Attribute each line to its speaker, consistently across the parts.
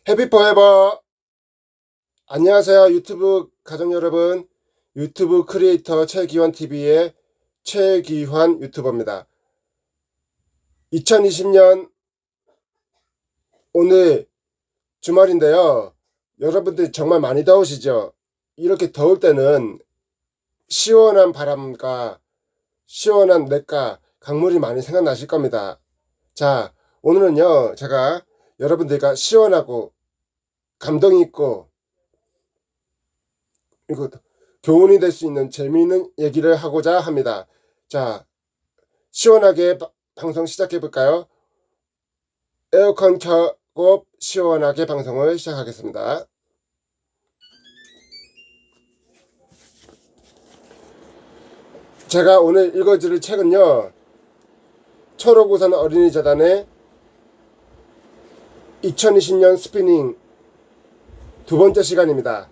Speaker 1: 해피 포에버. 안녕하세요 유튜브 가족 여러분, 유튜브 크리에이터 최기환TV의 최기환 유튜버입니다. 2020년 오늘 주말인데요, 여러분들 정말 많이 더우시죠? 이렇게 더울 때는 시원한 바람과 시원한 냇가, 강물이 많이 생각나실 겁니다. 자, 오늘은요 제가 여러분들과 시원하고 감동 있고 이거 교훈이 될 수 있는 재미있는 얘기를 하고자 합니다. 자, 시원하게 방송 시작해 볼까요? 에어컨 켜고 시원하게 방송을 시작하겠습니다. 제가 오늘 읽어드릴 책은요, 철옥우산 어린이재단의 2020년 스피닝 두 번째 시간입니다.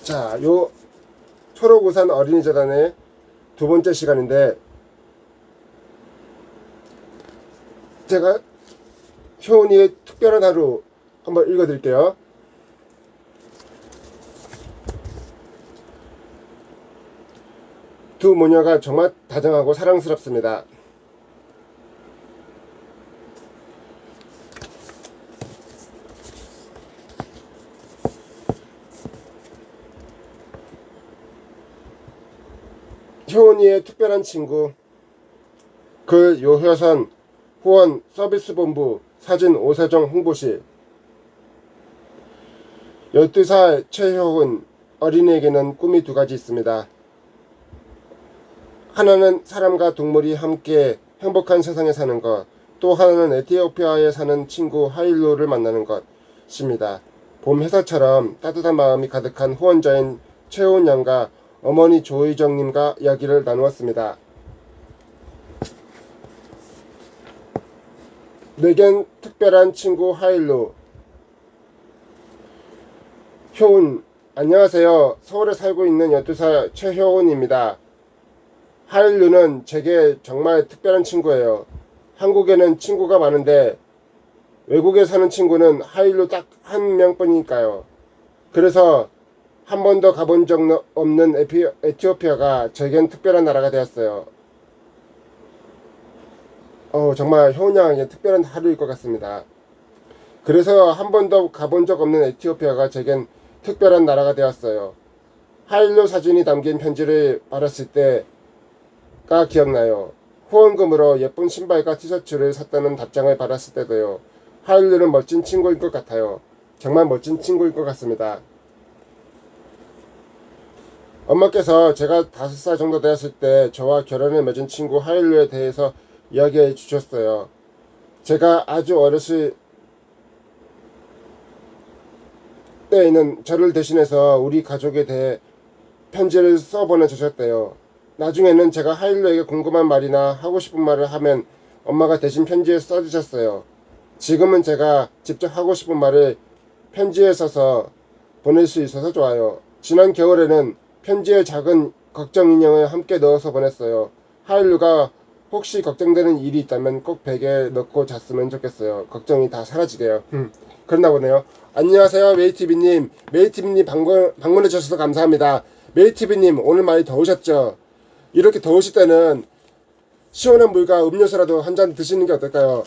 Speaker 1: 자, 요 철옥우산 어린이재단의 두 번째 시간인데, 제가 효은이의 특별한 하루 한번 읽어드릴게요. 두 모녀가 정말 다정하고 사랑스럽습니다. 효은이의 특별한 친구, 글 요효선 후원 서비스본부 사진 오세정 홍보실. 12살 최효은 어린이에게는 꿈이 두 가지 있습니다. 하나는 사람과 동물이 함께 행복한 세상에 사는 것, 또 하나는 에티오피아에 사는 친구 하일루를 만나는 것입니다. 봄 햇살처럼 따뜻한 마음이 가득한 후원자인 최효은 양과 어머니 조희정님과 이야기를 나누었습니다. 내겐 특별한 친구 하일루. 효은, 안녕하세요. 서울에 살고 있는 12살 최효은입니다. 하일루는 제게 정말 특별한 친구예요. 한국에는 친구가 많은데 외국에 사는 친구는 하일루 딱 한 명뿐이니까요. 그래서 한 번도 가본 적 없는 에티오피아가 제겐 특별한 나라가 되었어요. 정말 효은 양에게 특별한 하루일 것 같습니다. 그래서 한 번도 가본 적 없는 에티오피아가 제겐 특별한 나라가 되었어요. 하일루 사진이 담긴 편지를 받았을 때가 기억나요. 후원금으로 예쁜 신발과 티셔츠를 샀다는 답장을 받았을 때도요. 하일루는 멋진 친구일 것 같아요. 정말 멋진 친구일 것 같습니다. 엄마께서 제가 5살 정도 되었을 때 저와 결혼을 맺은 친구 하일루에 대해서 이야기해 주셨어요. 제가 아주 어렸을 때에는 저를 대신해서 우리 가족에 대해 편지를 써 보내주셨대요. 나중에는 제가 하일루에게 궁금한 말이나 하고 싶은 말을 하면 엄마가 대신 편지에 써주셨어요. 지금은 제가 직접 하고 싶은 말을 편지에 써서 보낼 수 있어서 좋아요. 지난 겨울에는 편지에 작은 걱정 인형을 함께 넣어서 보냈어요. 하일루가 혹시 걱정되는 일이 있다면 꼭 베개에 넣고 잤으면 좋겠어요. 걱정이 다 사라지게요. 그랬나 보네요. 안녕하세요 메이티비님. 메이티비님 방문해 주셔서 감사합니다. 메이티비님, 오늘 많이 더우셨죠? 이렇게 더우실 때는 시원한 물과 음료수라도 한 잔 드시는 게 어떨까요?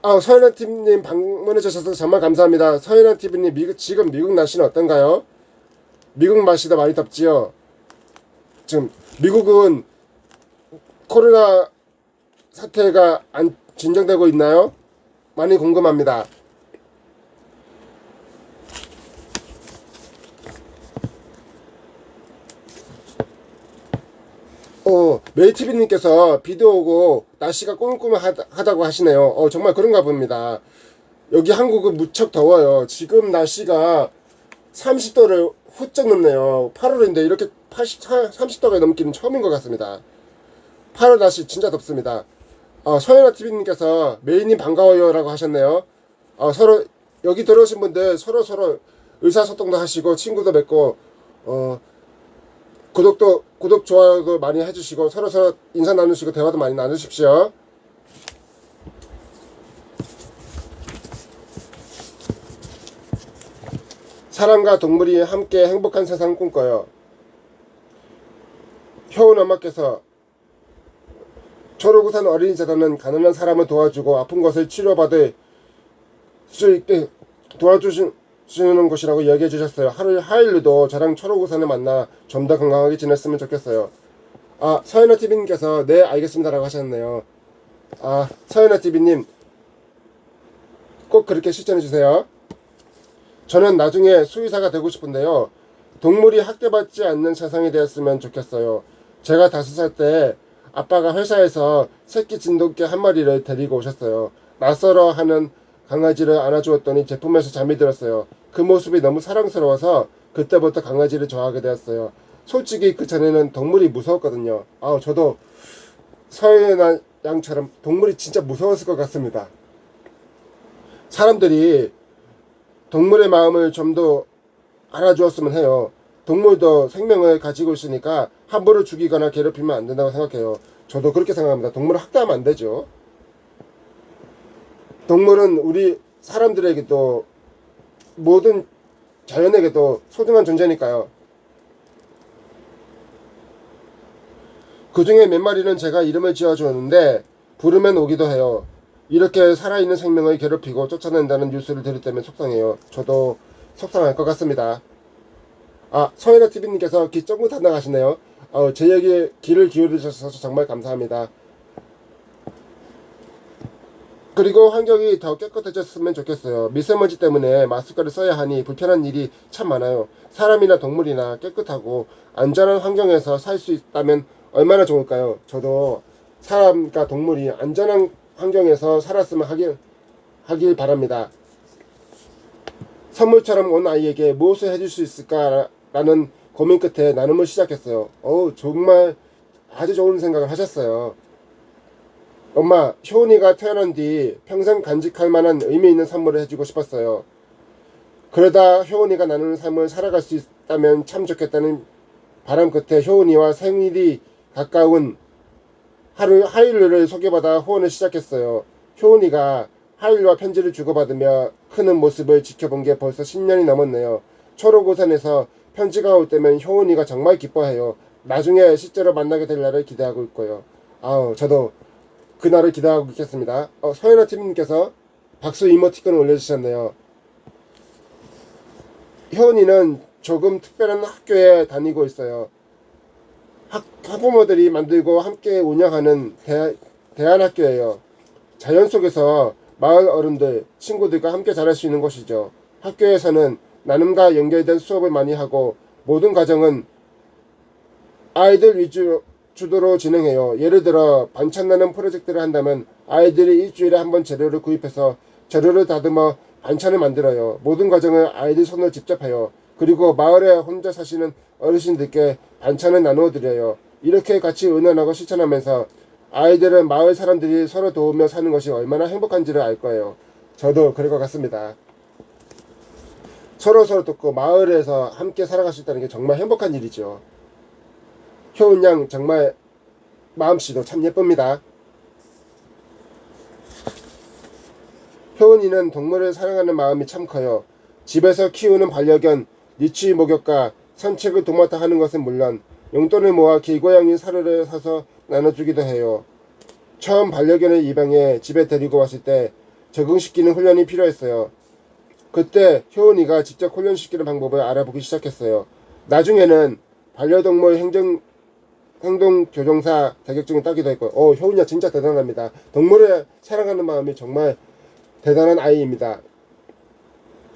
Speaker 1: 서현아TV님 방문해 주셔서 정말 감사합니다. 서현아TV님, 지금 미국 날씨는 어떤가요? 미국 날씨도 많이 덥지요? 지금 미국은 코로나 사태가 진정되고 있나요? 많이 궁금합니다. 메이티비님께서 비도 오고 날씨가 꾸물꾸물하다고 하시네요. 정말 그런가 봅니다. 여기 한국은 무척 더워요. 지금 날씨가 30도를 훌쩍 넘네요. 8월인데 이렇게 30도가 넘기는 처음인 것 같습니다. 8월 날씨 진짜 덥습니다. 서현아TV님께서 메이님 반가워요 라고 하셨네요. 서로 여기 들어오신 분들 서로 의사소통도 하시고 친구도 맺고 구독, 좋아요도 많이 해주시고 서로서로 인사 나누시고 대화도 많이 나누십시오. 사람과 동물이 함께 행복한 세상을 꿈꿔요. 효은 엄마께서 초록우산 어린이재단은 가난한 사람을 도와주고 아픈 것을 치료받을 수 있게 도와주시는 곳이라고 이야기해 주셨어요. 하일루도 저랑 초록우산을 만나 좀 더 건강하게 지냈으면 좋겠어요. 서연아TV님께서 네 알겠습니다 라고 하셨네요. 서연아TV님 꼭 그렇게 실천해 주세요. 저는 나중에 수의사가 되고 싶은데요. 동물이 학대받지 않는 세상이 되었으면 좋겠어요. 제가 5살 때 아빠가 회사에서 새끼 진돗개 한 마리를 데리고 오셨어요. 낯설어 하는 강아지를 안아주었더니 제품에서 잠이 들었어요. 그 모습이 너무 사랑스러워서 그때부터 강아지를 좋아하게 되었어요. 솔직히 그 전에는 동물이 무서웠거든요. 저도 서연아 양처럼 동물이 진짜 무서웠을 것 같습니다. 사람들이 동물의 마음을 좀 더 알아주었으면 해요. 동물도 생명을 가지고 있으니까 함부로 죽이거나 괴롭히면 안 된다고 생각해요. 저도 그렇게 생각합니다. 동물을 학대하면 안 되죠. 동물은 우리 사람들에게도 모든 자연에게도 소중한 존재니까요. 그 중에 몇 마리는 제가 이름을 지어주었는데 부르면 오기도 해요. 이렇게 살아있는 생명을 괴롭히고 쫓아낸다는 뉴스를 들을 때면 속상해요. 저도 속상할 것 같습니다. 서연아TV님께서 귀 쫑긋 한다 하시네요. 제 얘기에 귀를 기울여주셔서 정말 감사합니다. 그리고 환경이 더 깨끗해졌으면 좋겠어요. 미세먼지 때문에 마스크를 써야 하니 불편한 일이 참 많아요. 사람이나 동물이나 깨끗하고 안전한 환경에서 살 수 있다면 얼마나 좋을까요? 저도 사람과 동물이 안전한 환경에서 살았으면 하길 바랍니다. 선물처럼 온 아이에게 무엇을 해줄 수 있을까라는 고민 끝에 나눔을 시작했어요. 정말 아주 좋은 생각을 하셨어요. 엄마, 효은이가 태어난 뒤 평생 간직할 만한 의미 있는 선물을 해주고 싶었어요. 그러다 효은이가 나누는 삶을 살아갈 수 있다면 참 좋겠다는 바람 끝에 효은이와 생일이 가까운 하일루를 소개받아 후원을 시작했어요. 효은이가 하일루와 편지를 주고받으며 크는 모습을 지켜본 게 벌써 10년이 넘었네요. 초록우산에서 편지가 올 때면 효은이가 정말 기뻐해요. 나중에 실제로 만나게 될 날을 기대하고 있고요. 저도 그날을 기대하고 있겠습니다. 서연아TV님께서 박수 이모티콘을 올려주셨네요. 효은이는 조금 특별한 학교에 다니고 있어요. 학부모들이 만들고 함께 운영하는 대안학교예요. 자연 속에서 마을 어른들, 친구들과 함께 자랄 수 있는 곳이죠. 학교에서는 나눔과 연결된 수업을 많이 하고 모든 과정은 아이들 주도로 진행해요. 예를 들어 반찬 나눔 프로젝트를 한다면 아이들이 일주일에 한 번 재료를 구입해서 재료를 다듬어 반찬을 만들어요. 모든 과정을 아이들 손으로 직접 해요. 그리고 마을에 혼자 사시는 어르신들께 반찬을 나누어 드려요. 이렇게 같이 의논하고 실천하면서 아이들은 마을 사람들이 서로 도우며 사는 것이 얼마나 행복한지를 알 거예요. 저도 그럴 것 같습니다. 서로 돕고 마을에서 함께 살아갈 수 있다는 게 정말 행복한 일이죠. 효은 양 정말 마음씨도 참 예쁩니다. 효은이는 동물을 사랑하는 마음이 참 커요. 집에서 키우는 반려견 니치 목욕과 산책을 도맡아 하는 것은 물론 용돈을 모아 길고양이 사료를 사서 나눠주기도 해요. 처음 반려견을 입양해 집에 데리고 왔을 때 적응시키는 훈련이 필요했어요. 그때 효은이가 직접 훈련시키는 방법을 알아보기 시작했어요. 나중에는 반려동물 행동교정사 자격증을 따기도 했고, 효은이가 진짜 대단합니다. 동물을 사랑하는 마음이 정말 대단한 아이입니다.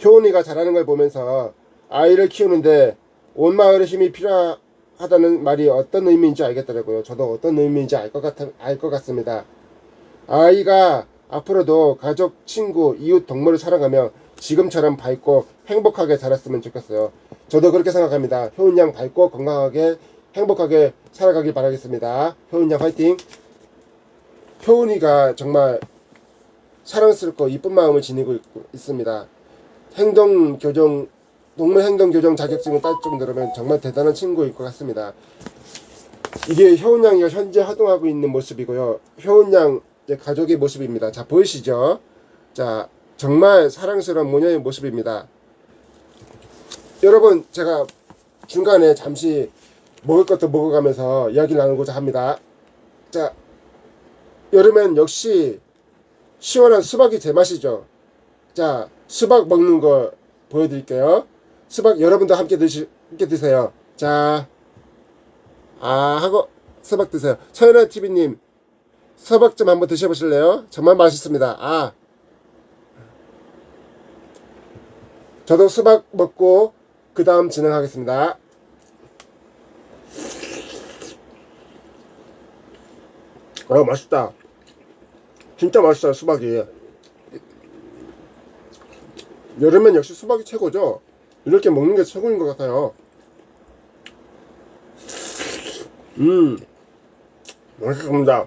Speaker 1: 효은이가 잘하는 걸 보면서 아이를 키우는데 온 마을의 힘이 필요하다는 말이 어떤 의미인지 알겠더라고요. 저도 어떤 의미인지 알 것 같습니다. 아이가 앞으로도 가족, 친구, 이웃, 동물을 사랑하며 지금처럼 밝고 행복하게 자랐으면 좋겠어요. 저도 그렇게 생각합니다. 효은 양 밝고 건강하게 행복하게 살아가길 바라겠습니다. 효은 양 화이팅! 효은이가 정말 사랑스럽고 이쁜 마음을 지니고 있습니다. 행동교정도 동물행동교정 자격증을 딸 정도라면 정말 대단한 친구일 것 같습니다. 이게 효은 양이가 현재 활동하고 있는 모습이고요. 효은 양 가족의 모습입니다. 자, 보이시죠? 자, 정말 사랑스러운 모녀의 모습입니다. 여러분, 제가 중간에 잠시 먹을 것도 먹어가면서 이야기를 나누고자 합니다. 자, 여름엔 역시 시원한 수박이 제맛이죠. 자, 수박 먹는 거 보여드릴게요. 수박 여러분도 함께 드세요. 자, 하고 수박 드세요. 서연아TV님, 수박 좀 한번 드셔보실래요? 정말 맛있습니다. 저도 수박 먹고 그 다음 진행하겠습니다. 맛있다. 진짜 맛있어요, 수박이. 여름엔 역시 수박이 최고죠. 이렇게 먹는 게 최고인 것 같아요. 맛있습니다.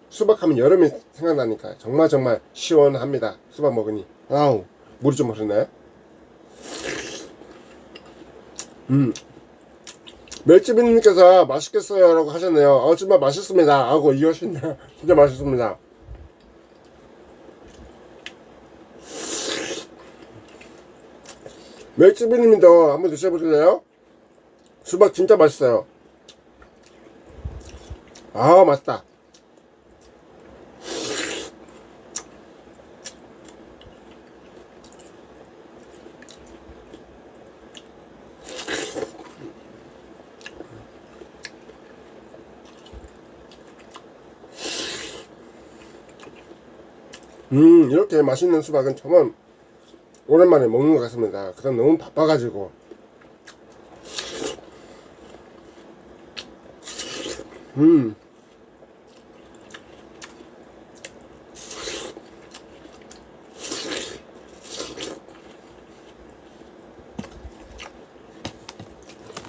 Speaker 1: 수박하면 여름이 생각나니까 정말 시원합니다. 수박 먹으니. 물이 좀 흐르네. 멜찌비님께서 맛있겠어요 라고 하셨네요. 정말 맛있습니다. 이거 진짜 맛있습니다. 멜찌비님도 한번 드셔보실래요? 수박 진짜 맛있어요. 맛있다. 이렇게 맛있는 수박은 정말 오랜만에 먹는 것 같습니다. 그럼 너무 바빠가지고.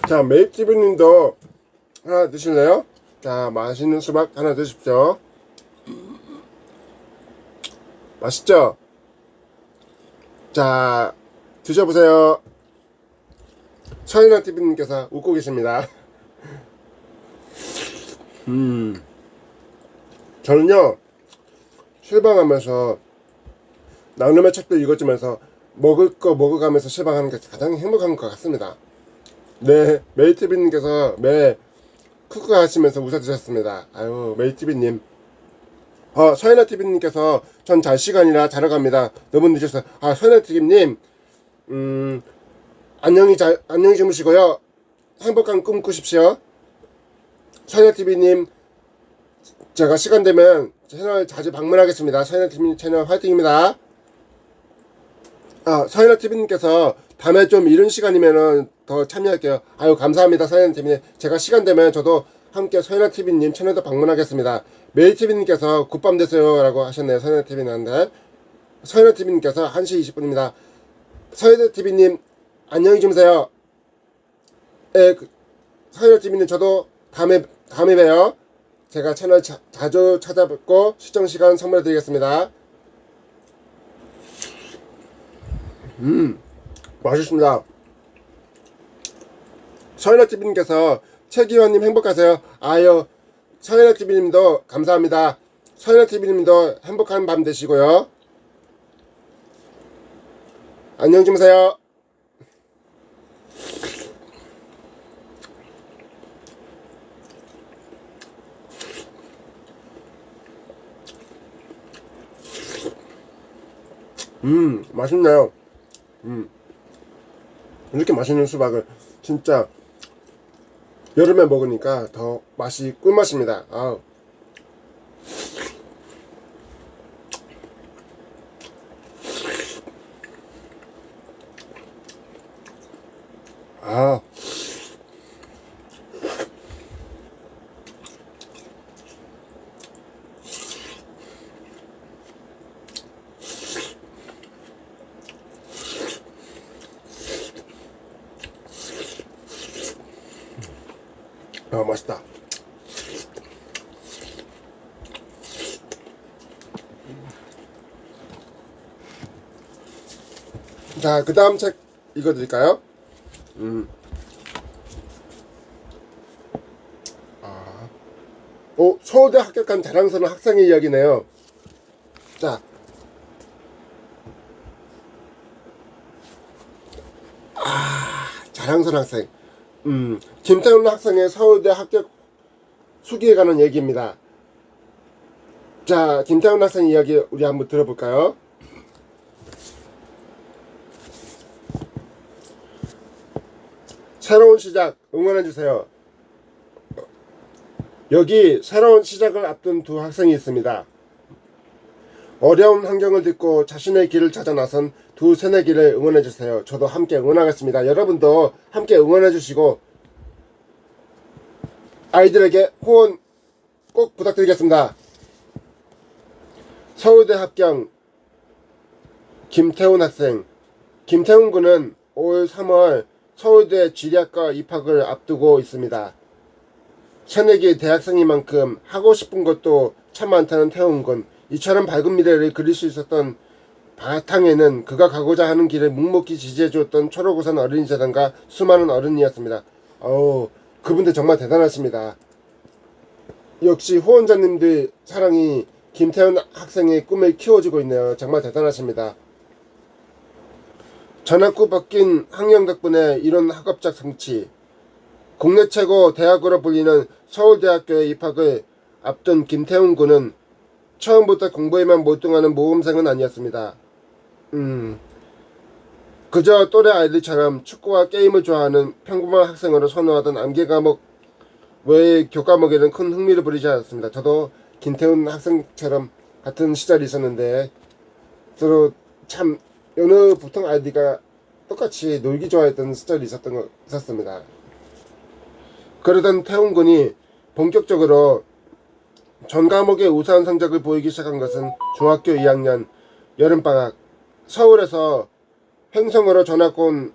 Speaker 1: 자, 메이티브님도 하나 드실래요? 자, 맛있는 수박 하나 드십시오. 맛있죠? 자, 드셔보세요. 서인아TV님께서 웃고 계십니다. 저는요, 실방하면서 나눔의 책도 읽어주면서 먹을 거 먹어가면서 실방하는 게 가장 행복한 것 같습니다. 네, 메이티비님께서 매 쿠쿠 하시면서 웃어주셨습니다. 메이티비님. 서연아TV님께서 전 잘 시간이라 자러 갑니다. 너무 늦었어요. 서연아TV님, 안녕히 주무시고요. 행복한 꿈 꾸십시오. 서연아TV님, 제가 시간 되면 채널 자주 방문하겠습니다. 서연아TV 채널 화이팅입니다. 서연아TV님께서 다음에 좀 이른 시간이면은 더 참여할게요. 감사합니다. 서연아TV님. 제가 시간 되면 저도 함께 서연아TV님 채널도 방문하겠습니다. 메이TV님께서 굿밤 되세요 라고 하셨네요. 서연아TV님한테. 서연아TV님께서 1시 20분입니다. 서연아TV님 안녕히 주무세요. 서연아TV님 저도 다음에 봬요. 제가 채널 자주 찾아뵙고 시청시간 선물해 드리겠습니다. 맛있습니다. 서연아TV님께서 최기환님 행복하세요. 서연아TV님도 감사합니다. 서연아TV님도 행복한 밤 되시고요. 안녕 주무세요. 맛있네요. 이렇게 맛있는 수박을 진짜 여름에 먹으니까 더 맛이 꿀맛입니다. 맛있다. 자, 그 다음 책 읽어드릴까요? 서울대 합격한 자랑스러운 학생의 이야기네요. 자, 자랑스러운 학생. 김태훈 학생의 서울대 합격 수기에 관한 얘기입니다. 자, 김태훈 학생 이야기 우리 한번 들어볼까요? 새로운 시작 응원해주세요. 여기 새로운 시작을 앞둔 두 학생이 있습니다. 어려운 환경을 딛고 자신의 길을 찾아 나선 두 새내기를 응원해주세요. 저도 함께 응원하겠습니다. 여러분도 함께 응원해주시고 아이들에게 후원 꼭 부탁드리겠습니다. 서울대 합격 김태훈 학생. 김태훈 군은 올 3월 서울대 지리학과 입학을 앞두고 있습니다. 새내기 대학생인 만큼 하고 싶은 것도 참 많다는 태훈 군. 이처럼 밝은 미래를 그릴 수 있었던 바탕에는 그가 가고자 하는 길을 묵묵히 지지해주었던 초록우산 어린이재단과 수많은 어른이었습니다. 그분들 정말 대단하십니다. 역시 후원자님들 사랑이 김태훈 학생의 꿈을 키워주고 있네요. 정말 대단하십니다. 전학구 바뀐 학령 덕분에 이런 학업적 성취. 국내 최고 대학으로 불리는 서울대학교에 입학을 앞둔 김태훈 군은 처음부터 공부에만 몰두하는 모범생은 아니었습니다. 그저 또래 아이들처럼 축구와 게임을 좋아하는 평범한 학생으로 선호하던 암기 과목 외의 교과목에는 큰 흥미를 보이지 않았습니다. 저도 김태훈 학생처럼 같은 시절이 있었는데 서로 참 어느 보통 아이들과 똑같이 놀기 좋아했던 시절이 있었습니다. 그러던 태훈 군이 본격적으로 전 과목의 우수한 성적을 보이기 시작한 것은 중학교 2학년 여름방학 서울에서 횡성으로 전학 온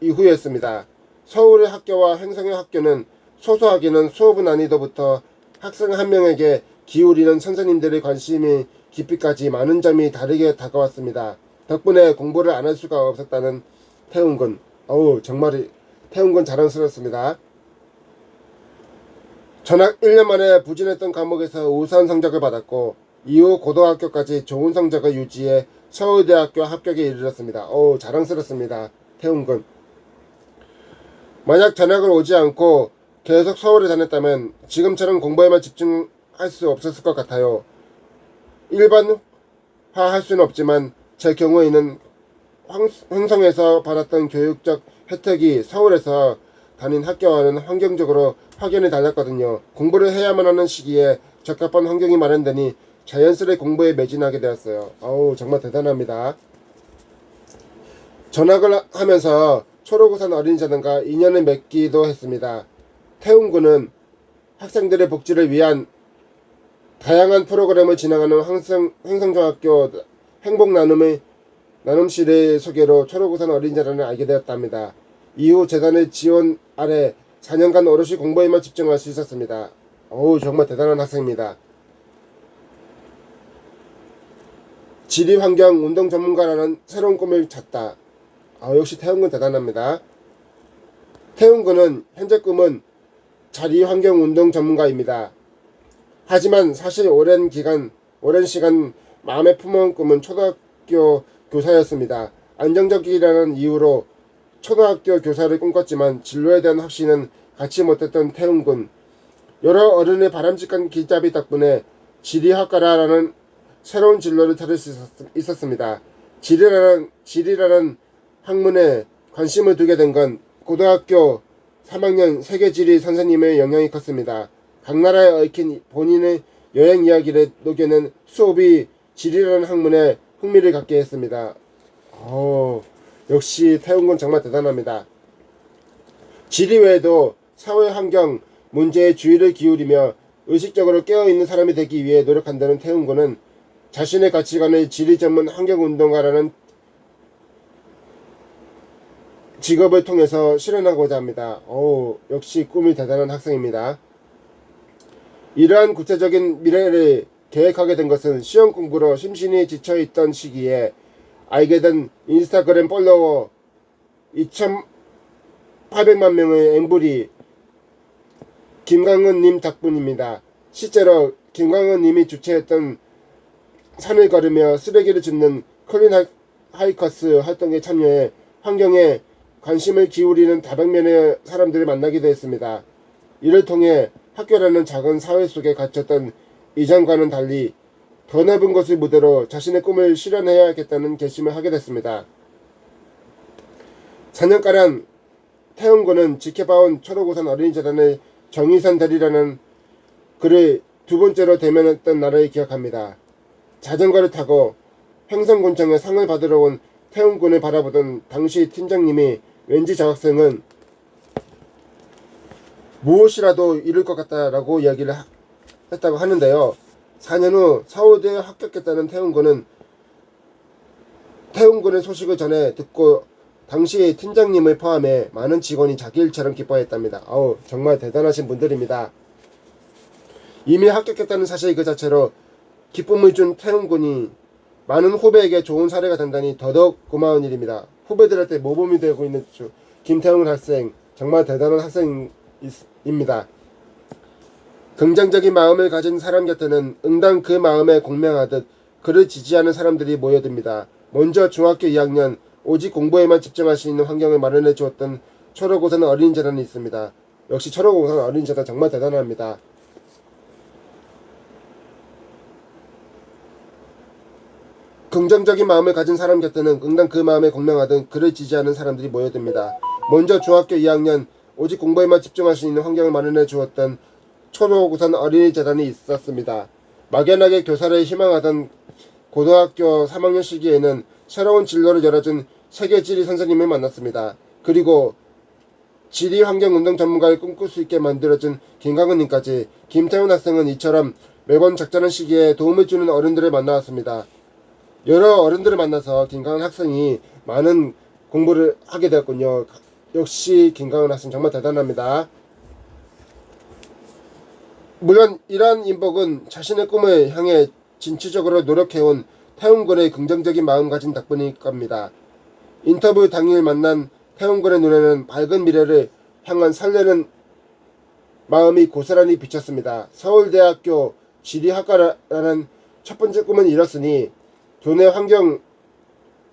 Speaker 1: 이후였습니다. 서울의 학교와 횡성의 학교는 소소하게는 수업 난이도부터 학생 한 명에게 기울이는 선생님들의 관심이 깊이까지 많은 점이 다르게 다가왔습니다. 덕분에 공부를 안 할 수가 없었다는 태훈군. 정말 태훈군 자랑스럽습니다. 전학 1년 만에 부진했던 과목에서 우수한 성적을 받았고 이후 고등학교까지 좋은 성적을 유지해 서울대학교 합격에 이르렀습니다. 자랑스럽습니다. 태훈군. 만약 전학을 오지 않고 계속 서울에 다녔다면 지금처럼 공부에만 집중할 수 없었을 것 같아요. 일반화할 수는 없지만 제 경우에는 횡성에서 받았던 교육적 혜택이 서울에서 다닌 학교와는 환경적으로 확연히 달랐거든요. 공부를 해야만 하는 시기에 적합한 환경이 마련되니 자연스레 공부에 매진하게 되었어요. 정말 대단합니다. 전학을 하면서 초록우산 어린이재단과 인연을 맺기도 했습니다. 태훈 군은 학생들의 복지를 위한 다양한 프로그램을 진행하는 횡성중학교 행복나눔실의 소개로 초록우산 어린이재단을 알게 되었답니다. 이후 재단의 지원 아래 4년간 오롯이 공부에만 집중할 수 있었습니다. 정말 대단한 학생입니다. 지리환경 운동 전문가라는 새로운 꿈을 찾다. 역시 태훈군 대단합니다. 태훈군은 현재 꿈은 자리환경 운동 전문가입니다. 하지만 사실 오랜 시간 마음에 품어온 꿈은 초등학교 교사였습니다. 안정적이라는 이유로 초등학교 교사를 꿈꿨지만 진로에 대한 확신은 갖지 못했던 태훈군. 여러 어른의 바람직한 길잡이 덕분에 지리학과라는 새로운 진로를 찾을 수 있었습니다. 지리라는 학문에 관심을 두게 된 건 고등학교 3학년 세계지리 선생님의 영향이 컸습니다. 각 나라에 얽힌 본인의 여행 이야기를 녹여낸 수업이 지리라는 학문에 흥미를 갖게 했습니다. 역시 태훈군 정말 대단합니다. 지리 외에도 사회환경 문제에 주의를 기울이며 의식적으로 깨어있는 사람이 되기 위해 노력한다는 태훈군은 자신의 가치관을 지리 전문 환경운동가라는 직업을 통해서 실현하고자 합니다. 역시 꿈이 대단한 학생입니다. 이러한 구체적인 미래를 계획하게 된 것은 시험 공부로 심신이 지쳐있던 시기에 알게 된 인스타그램 팔로워 2,800만 명의 앵벌이 김광은님 덕분입니다. 실제로 김광은님이 주최했던 산을 걸으며 쓰레기를 줍는 클린 하이커스 활동에 참여해 환경에 관심을 기울이는 다방면의 사람들을 만나기도 했습니다. 이를 통해 학교라는 작은 사회 속에 갇혔던 이전과는 달리 더 넓은 곳을 무대로 자신의 꿈을 실현해야겠다는 결심을 하게 됐습니다. 4년가량 태훈군은 지켜봐온 초록우산 어린이재단의 정의선 대리라는 그를 두 번째로 대면했던 날을 기억합니다. 자전거를 타고 횡성군청에 상을 받으러 온 태훈군을 바라보던 당시 팀장님이 왠지 저 학생은 무엇이라도 이룰 것 같다라고 이야기를 했다고 하는데요. 4년 후 서울대에 합격했다는 태훈군의 소식을 전해 듣고 당시 팀장님을 포함해 많은 직원이 자기 일처럼 기뻐했답니다. 정말 대단하신 분들입니다. 이미 합격했다는 사실 그 자체로 기쁨을 준 태훈군이 많은 후배에게 좋은 사례가 된다니 더더욱 고마운 일입니다. 후배들한테 모범이 되고 있는 김태훈 학생, 정말 대단한 학생입니다. 긍정적인 마음을 가진 사람 곁에는 응당 그 마음에 공명하듯 그를 지지하는 사람들이 모여듭니다. 먼저 중학교 2학년 오직 공부에만 집중할 수 있는 환경을 마련해 주었던 초록우산 어린이재단이 있습니다. 역시 초록우산 어린이재단 정말 대단합니다. 긍정적인 마음을 가진 사람 곁에는 응당 그 마음에 공명하듯 그를 지지하는 사람들이 모여듭니다. 먼저 중학교 2학년 오직 공부에만 집중할 수 있는 환경을 마련해 주었던 초록우산 어린이재단이 있었습니다. 막연하게 교사를 희망하던 고등학교 3학년 시기에는 새로운 진로를 열어준 세계지리 선생님을 만났습니다. 그리고 지리환경운동 전문가를 꿈꿀 수 있게 만들어준 김광은님까지. 김태훈 학생은 이처럼 매번 적절한 시기에 도움을 주는 어른들을 만나왔습니다. 여러 어른들을 만나서 김광은 학생이 많은 공부를 하게 되었군요. 역시 김광은 학생 정말 대단합니다. 물론 이러한 인복은 자신의 꿈을 향해 진취적으로 노력해온 태훈군의 긍정적인 마음가짐 덕분일 겁니다. 인터뷰 당일 만난 태훈군의 눈에는 밝은 미래를 향한 설레는 마음이 고스란히 비쳤습니다. 서울대학교 지리학과라는 첫 번째 꿈은 이뤘으니 교내 환경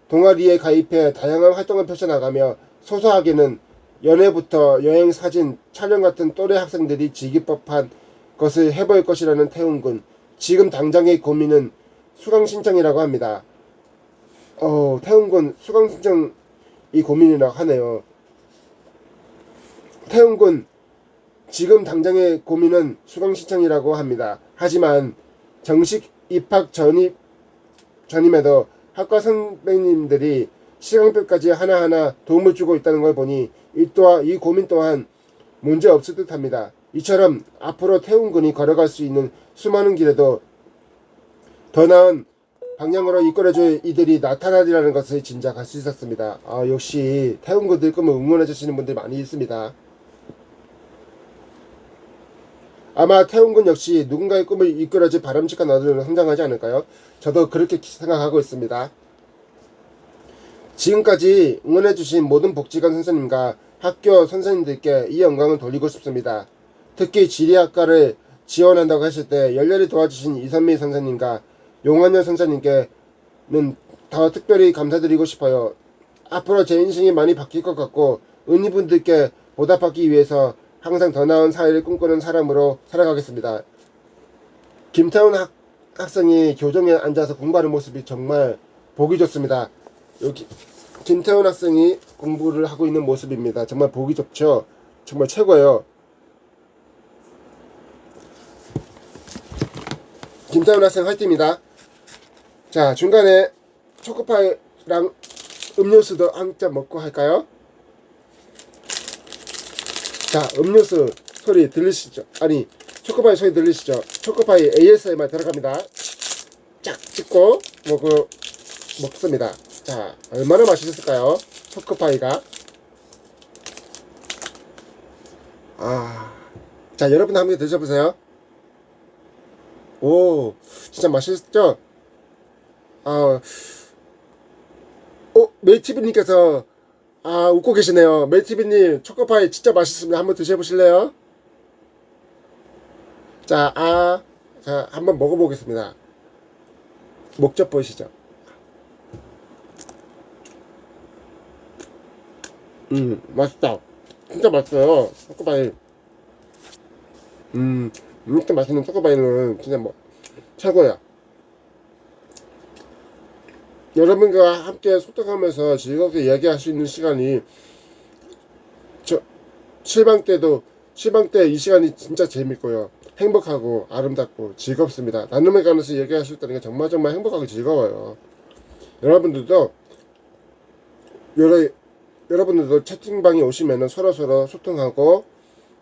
Speaker 1: 동아리에 가입해 다양한 활동을 펼쳐나가며 소소하게는 연애부터 여행, 사진, 촬영 같은 또래 학생들이 즐길 법한 것을 해볼 것이라는 태훈군. 지금 당장의 고민은 수강 신청이라고 합니다. 태훈군 수강 신청이 고민이라고 하네요. 태훈군 지금 당장의 고민은 수강 신청이라고 합니다. 하지만 정식 입학 전임에도 학과 선배님들이 시간표까지 하나하나 도움을 주고 있다는 걸 보니 이 고민 또한 문제 없을 듯 합니다. 이처럼 앞으로 태훈군이 걸어갈 수 있는 수많은 길에도 더 나은 방향으로 이끌어줄 이들이 나타나리라는 것을 짐작할 수 있었습니다. 역시 태훈군들 꿈을 응원해 주시는 분들이 많이 있습니다. 아마 태훈군 역시 누군가의 꿈을 이끌어줄 바람직한 어른으로 성장하지 않을까요? 저도 그렇게 생각하고 있습니다. 지금까지 응원해주신 모든 복지관 선생님과 학교 선생님들께 이 영광을 돌리고 싶습니다. 특히 지리학과를 지원한다고 하실 때 열렬히 도와주신 이선미 선생님과 용환열 선생님께는 더 특별히 감사드리고 싶어요. 앞으로 제 인생이 많이 바뀔 것 같고 은희분들께 보답하기 위해서 항상 더 나은 사회를 꿈꾸는 사람으로 살아가겠습니다. 김태훈 학생이 교정에 앉아서 공부하는 모습이 정말 보기 좋습니다. 여기 김태훈 학생이 공부를 하고 있는 모습입니다. 정말 보기 좋죠. 정말 최고예요. 김태훈 학생 화이팅입니다. 자, 중간에 초코파이랑 음료수도 한 잔 먹고 할까요? 자, 음료수 소리 들리시죠? 아니, 초코파이 소리 들리시죠? 초코파이 ASMR 들어갑니다. 쫙 찍고 먹습니다. 자, 얼마나 맛있을까요? 초코파이가. 자, 여러분 한번 드셔보세요. 오, 진짜 맛있죠? 메이티비님께서 웃고 계시네요. 메이티비님 초코파이 진짜 맛있습니다. 한번 드셔보실래요? 자, 한번 먹어보겠습니다. 목젖 보이시죠? 맛있다. 진짜 맛있어요. 초코파이. 이렇게 맛있는 초코파이는 진짜 뭐 최고야. 여러분과 함께 소통하면서 즐겁게 이야기할 수 있는 시간이 실방 때 이 시간이 진짜 재밌고요. 행복하고 아름답고 즐겁습니다. 나눔에 관해서 얘기할 수 있다는 게 정말 행복하고 즐거워요. 여러분들도 채팅방에 오시면은 서로 소통하고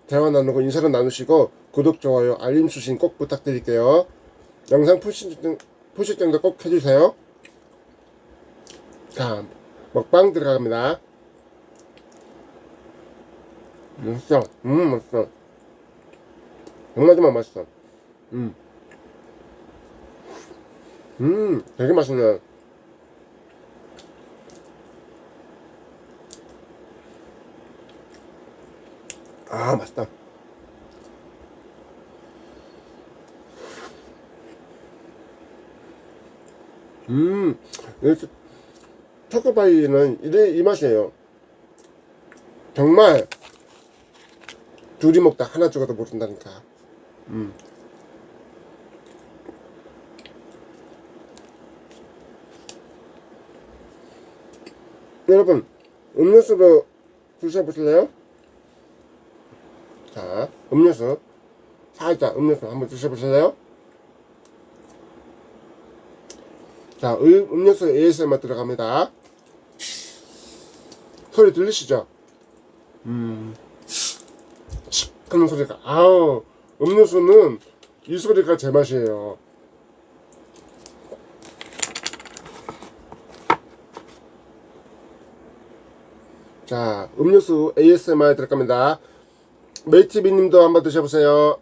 Speaker 1: 대화 나누고 인사를 나누시고 구독, 좋아요, 알림 수신 꼭 부탁드릴게요. 영상 푸시정도 꼭 해주세요. 자, 먹방 들어갑니다. 맛있어. 맛있어. 정말 맛있어. 되게 맛있네. 맛있다. 이렇게 초코파이는 이 맛이에요. 정말 둘이 먹다 하나 죽어도 모른다니까. 여러분 음료수도 드셔보실래요? 자, 음료수 살짝 한번 드셔보실래요? 자, 음료수 ASMR 들어갑니다. 소리 들리시죠? 칙 하는 소리가. 음료수는 이 소리가 제 맛이에요. 자, 음료수 ASMR 들어갑니다. 메이티비님도 한번 드셔보세요.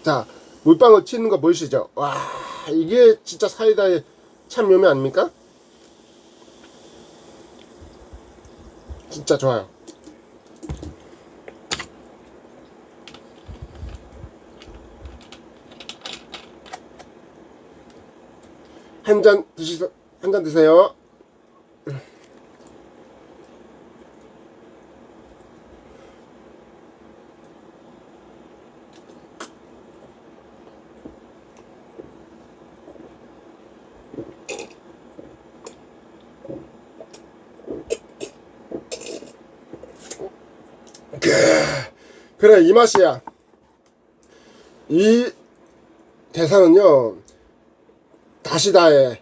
Speaker 1: 자, 물방울 튀는 거 보이시죠? 와, 이게 진짜 사이다의 참 묘미 아닙니까? 진짜 좋아요. 한 잔 드세요. 그래, 이 맛이야. 이 대사는요, 다시다의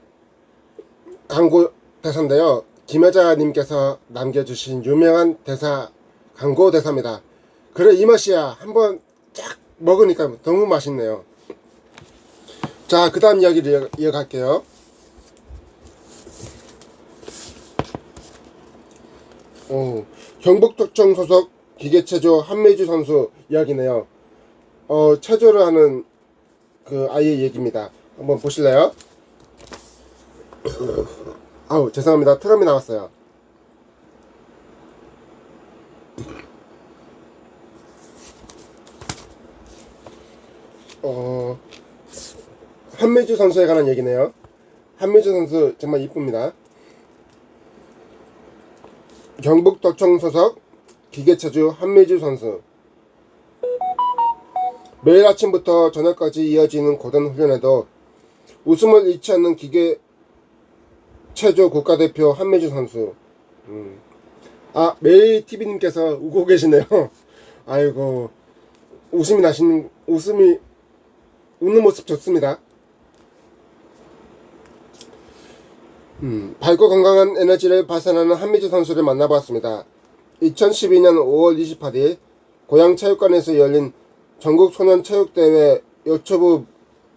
Speaker 1: 광고 대사인데요. 김여자님께서 남겨주신 유명한 대사, 광고 대사입니다. 그래, 이 맛이야. 한번 쫙 먹으니까 너무 맛있네요. 자, 그 다음 이야기를 이어갈게요. 경북도청 소속 기계체조 한매주 선수 이야기네요. 체조를 하는 그 아이의 얘기입니다. 한번 보실래요? 죄송합니다. 트럼이 나왔어요. 한매주 선수에 관한 얘기네요. 한매주 선수 정말 이쁩니다. 경북도청 소속 기계체조 한매주 선수. 매일 아침부터 저녁까지 이어지는 고된 훈련에도 웃음을 잃지 않는 기계체조 국가대표 한매주 선수. 메이TV님께서 웃고 계시네요. 아이고, 웃는 모습 좋습니다. 밝고 건강한 에너지를 발산하는 한매주 선수를 만나봤습니다. 2012년 5월 28일 고양체육관에서 열린 전국소년체육대회 요초부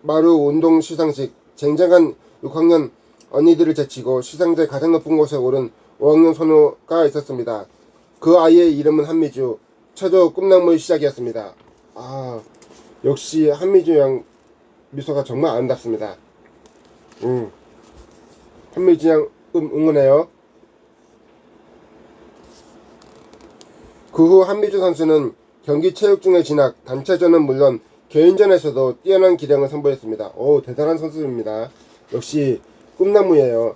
Speaker 1: 마루 운동 시상식. 쟁쟁한 6학년 언니들을 제치고 시상대 가장 높은 곳에 오른 5학년 소녀가 있었습니다. 그 아이의 이름은 한미주. 체조 꿈나무의 시작이었습니다. 역시 한미주 양 미소가 정말 아름답습니다. 한미주 양 응원해요. 그 후 한미주 선수는 경기 체육중에 진학, 단체전은 물론 개인전에서도 뛰어난 기량을 선보였습니다. 오, 대단한 선수입니다. 역시 꿈나무예요.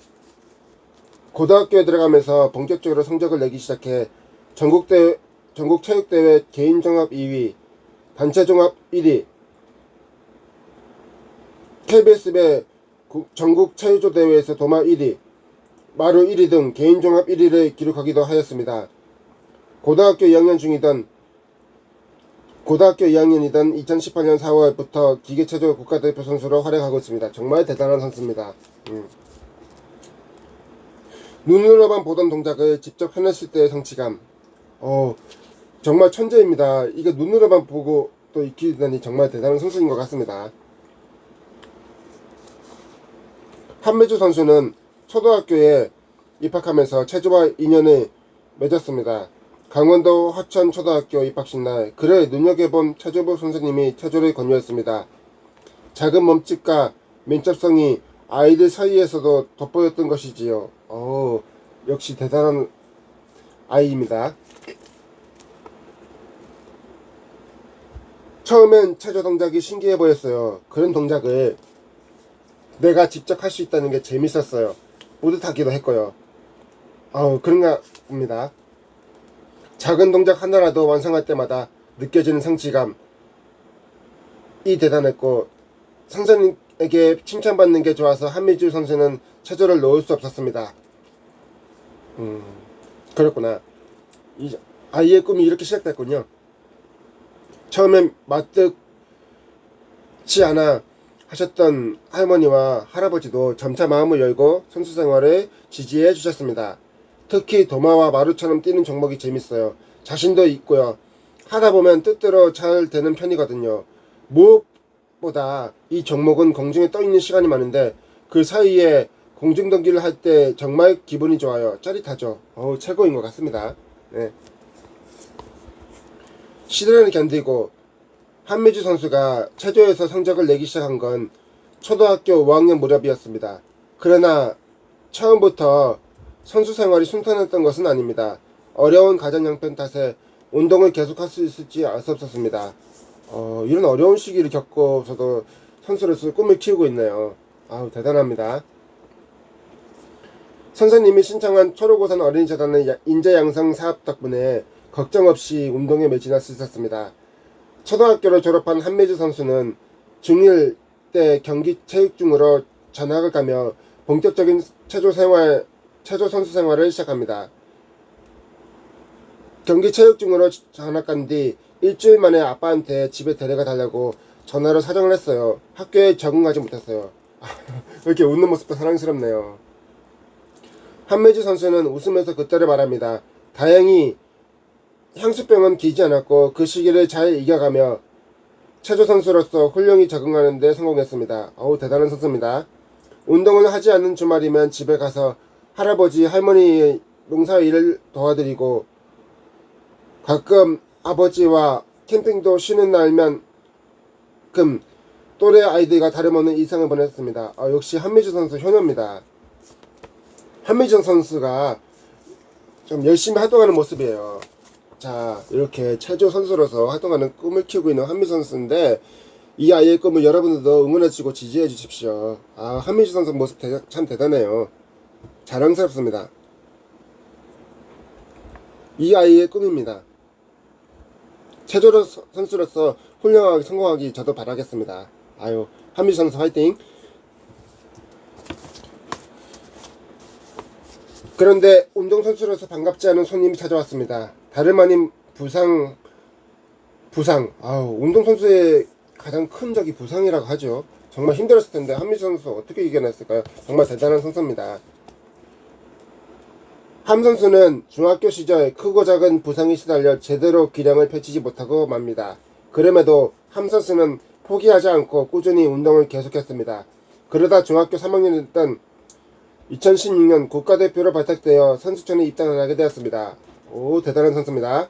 Speaker 1: 고등학교에 들어가면서 본격적으로 성적을 내기 시작해 전국체육대회 개인종합 2위, 단체종합 1위, KBS배 전국체조대회에서 도마 1위, 마루 1위 등 개인종합 1위를 기록하기도 하였습니다. 고등학교 2학년이던 2018년 4월부터 기계체조 국가대표 선수로 활약하고 있습니다. 정말 대단한 선수입니다. 눈으로만 보던 동작을 직접 해냈을 때의 성취감. 정말 천재입니다. 이게 눈으로만 보고 또 익히다니 정말 대단한 선수인 것 같습니다. 한미주 선수는 초등학교에 입학하면서 체조와 인연을 맺었습니다. 강원도 화천초등학교 입학식 날 그를 눈여겨본 체조부 선생님이 체조를 권유했습니다. 작은 몸집과 민첩성이 아이들 사이에서도 돋보였던 것이지요. 역시 대단한 아이입니다. 처음엔 체조 동작이 신기해 보였어요. 그런 동작을 내가 직접 할 수 있다는 게 재밌었어요. 뿌듯하기도 했고요. 그런가 봅니다. 작은 동작 하나라도 완성할 때마다 느껴지는 성취감이 대단했고, 선생님에게 칭찬받는 게 좋아서 한미주 선수는 체조를 놓을 수 없었습니다. 그렇구나. 아이의 꿈이 이렇게 시작됐군요. 처음엔 맞득지 않아 하셨던 할머니와 할아버지도 점차 마음을 열고 선수 생활을 지지해 주셨습니다. 특히 도마와 마루처럼 뛰는 종목이 재밌어요. 자신도 있고요. 하다 보면 뜻대로 잘 되는 편이거든요. 무엇보다 이 종목은 공중에 떠 있는 시간이 많은데 그 사이에 공중동기를 할 때 정말 기분이 좋아요. 짜릿하죠. 최고인 것 같습니다. 네. 시대를 견디고 한미주 선수가 체조에서 성적을 내기 시작한 건 초등학교 5학년 무렵이었습니다. 그러나 처음부터 선수 생활이 순탄했던 것은 아닙니다. 어려운 가정 형편 탓에 운동을 계속할 수 있을지 알 수 없었습니다. 이런 어려운 시기를 겪고서도 선수로서 꿈을 키우고 있네요. 대단합니다. 선생님이 신청한 초록우산 어린이재단의 인재양성 사업 덕분에 걱정 없이 운동에 매진할 수 있었습니다. 초등학교를 졸업한 한미주 선수는 중1 때 경기 체육중으로 전학을 가며 본격적인 체조 선수 생활을 시작합니다. 경기 체육중으로 전학 간 뒤 일주일 만에 아빠한테 집에 데려가 달라고 전화로 사정을 했어요. 학교에 적응하지 못했어요. 이렇게 웃는 모습도 사랑스럽네요. 한미주 선수는 웃으면서 그때를 말합니다. 다행히 향수병은 기지 않았고 그 시기를 잘 이겨가며 체조 선수로서 훌륭히 적응하는 데 성공했습니다. 대단한 선수입니다. 운동을 하지 않는 주말이면 집에 가서 할아버지 할머니 농사일을 도와드리고 가끔 아버지와 캠핑도 쉬는 날만 또래 아이들과 다름없는 일상을 보냈습니다. 역시 한미주 선수 효녀입니다. 한미주 선수가 좀 열심히 활동하는 모습이에요. 자, 이렇게 체조 선수로서 활동하는 꿈을 키우고 있는 한미주 선수인데 이 아이의 꿈을 여러분들도 응원해주고 지지해 주십시오. 한미주 선수 모습 참 대단해요. 자랑스럽습니다. 이 아이의 꿈입니다. 체조 선수로서 훌륭하게 성공하기 저도 바라겠습니다. 한미주 선수 화이팅! 그런데 운동선수로서 반갑지 않은 손님이 찾아왔습니다. 다름 아닌 부상. 운동선수의 가장 큰 적이 부상이라고 하죠. 정말 힘들었을 텐데 한미주 선수 어떻게 이겨냈을까요? 정말 대단한 선수입니다. 함 선수는 중학교 시절 크고 작은 부상이 시달려 제대로 기량을 펼치지 못하고 맙니다. 그럼에도 함 선수는 포기하지 않고 꾸준히 운동을 계속했습니다. 그러다 중학교 3학년이었던 2016년 국가대표로 발탁되어 선수촌에 입단을 하게 되었습니다. 대단한 선수입니다.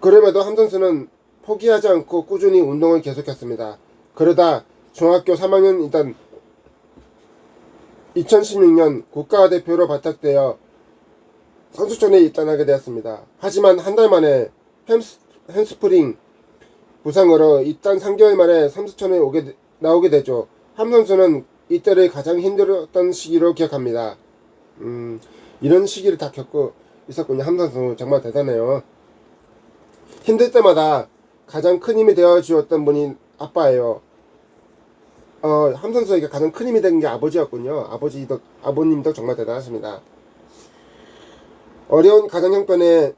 Speaker 1: 그럼에도 함 선수는 포기하지 않고 꾸준히 운동을 계속했습니다. 그러다 중학교 3학년이던 2016년 국가대표로 발탁되어 선수촌에 입단하게 되었습니다. 하지만 한 달 만에 햄스프링 부상으로 입단 3개월 만에 선수촌에 나오게 되죠. 함 선수는 이때를 가장 힘들었던 시기로 기억합니다. 이런 시기를 다 겪고 있었군요. 함 선수 정말 대단해요. 힘들 때마다 가장 큰 힘이 되어 주었던 분이 아빠예요. 함 선수에게 가장 큰 힘이 된 게 아버지였군요. 아버님도 정말 대단하십니다. 어려운 가정 형편에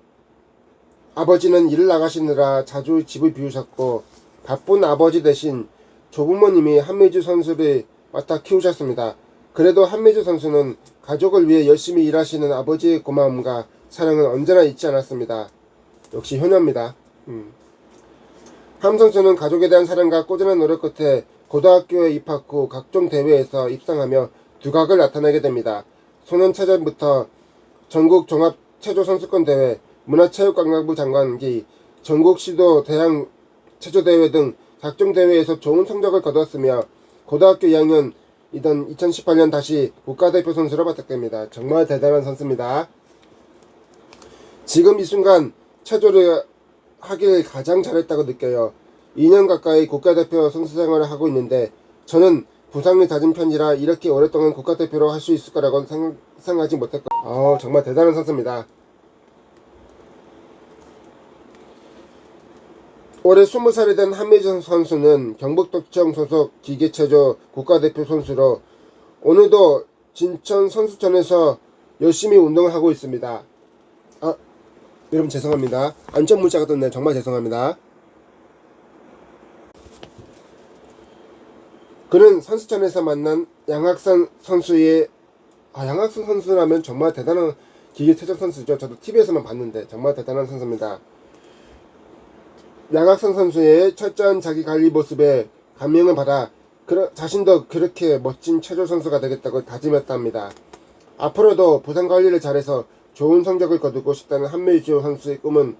Speaker 1: 아버지는 일을 나가시느라 자주 집을 비우셨고 바쁜 아버지 대신 조부모님이 한미주 선수를 맡아 키우셨습니다. 그래도 한미주 선수는 가족을 위해 열심히 일하시는 아버지의 고마움과 사랑은 언제나 잊지 않았습니다. 역시 효녀입니다. 함 선수는 가족에 대한 사랑과 꾸준한 노력 끝에 고등학교에 입학 후 각종 대회에서 입상하며 두각을 나타내게 됩니다. 소년체전부터 전국 종합 체조 선수권 대회, 문화체육관광부 장관기, 전국 시도 대학 체조대회 등 각종 대회에서 좋은 성적을 거두었으며 고등학교 2학년이던 2018년 다시 국가대표 선수로 발탁됩니다. 정말 대단한 선수입니다. 지금 이 순간 체조를 하길 가장 잘했다고 느껴요. 2년 가까이 국가대표 선수 생활을 하고 있는데 저는 부상이 잦은 편이라 이렇게 오랫동안 국가대표로 할 수 있을 거라고 생각하지 못했거든요. 정말 대단한 선수입니다. 올해 20살이 된 한미준 선수는 경북도청 소속 기계체조 국가대표 선수로 오늘도 진천 선수촌에서 열심히 운동을 하고 있습니다. 여러분 죄송합니다. 안전문자가 떴네요. 정말 죄송합니다. 그는 선수촌에서 만난 양학선 선수의 양학선 선수라면 정말 대단한 기계체조 선수죠. 저도 TV에서만 봤는데 정말 대단한 선수입니다. 양학선 선수의 철저한 자기관리 모습에 감명을 받아 자신도 그렇게 멋진 체조 선수가 되겠다고 다짐했답니다. 앞으로도 부상관리를 잘해서 좋은 성적을 거두고 싶다는 한미주 선수의 꿈은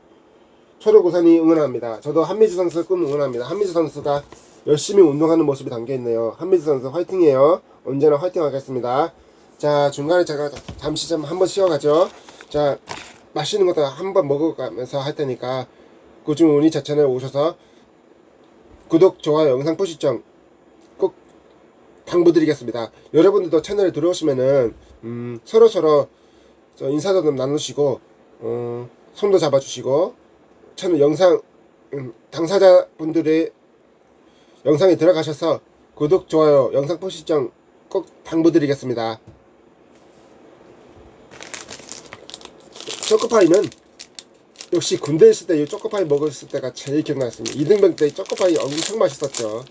Speaker 1: 초록우산이 응원합니다. 저도 한미주 선수의 꿈 응원합니다. 한미주 선수가 열심히 운동하는 모습이 담겨있네요. 한미주 선수 화이팅이에요. 언제나 화이팅 하겠습니다. 자, 중간에 제가 잠시 좀 한번 쉬어가죠. 자, 맛있는 것도 한번 먹어가면서 할 테니까 꾸준히 제 채널에 오셔서 구독, 좋아요, 영상 포시청 꼭 당부드리겠습니다. 여러분들도 채널에 들어오시면은 서로서로 인사도 좀 나누시고 손도 잡아주시고 채널 영상 당사자분들의 영상에 들어가셔서 구독, 좋아요, 영상 포시청 꼭 당부드리겠습니다. 초코파이는 역시 군대 있을 때 이 초코파이 먹었을 때가 제일 기억났습니다. 이등병 때 초코파이 엄청 맛있었죠.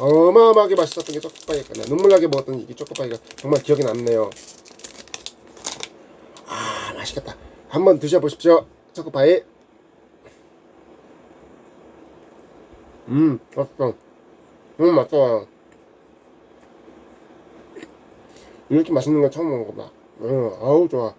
Speaker 1: 어마어마하게 맛있었던 게 초코파이였구나. 눈물나게 먹었던 이 초코파이가 정말 기억에 남네요. 맛있겠다. 한번 드셔보십시오. 초코파이. 맛있어. 맛있어. 이렇게 맛있는 거 처음 먹어봐. 아우 좋아.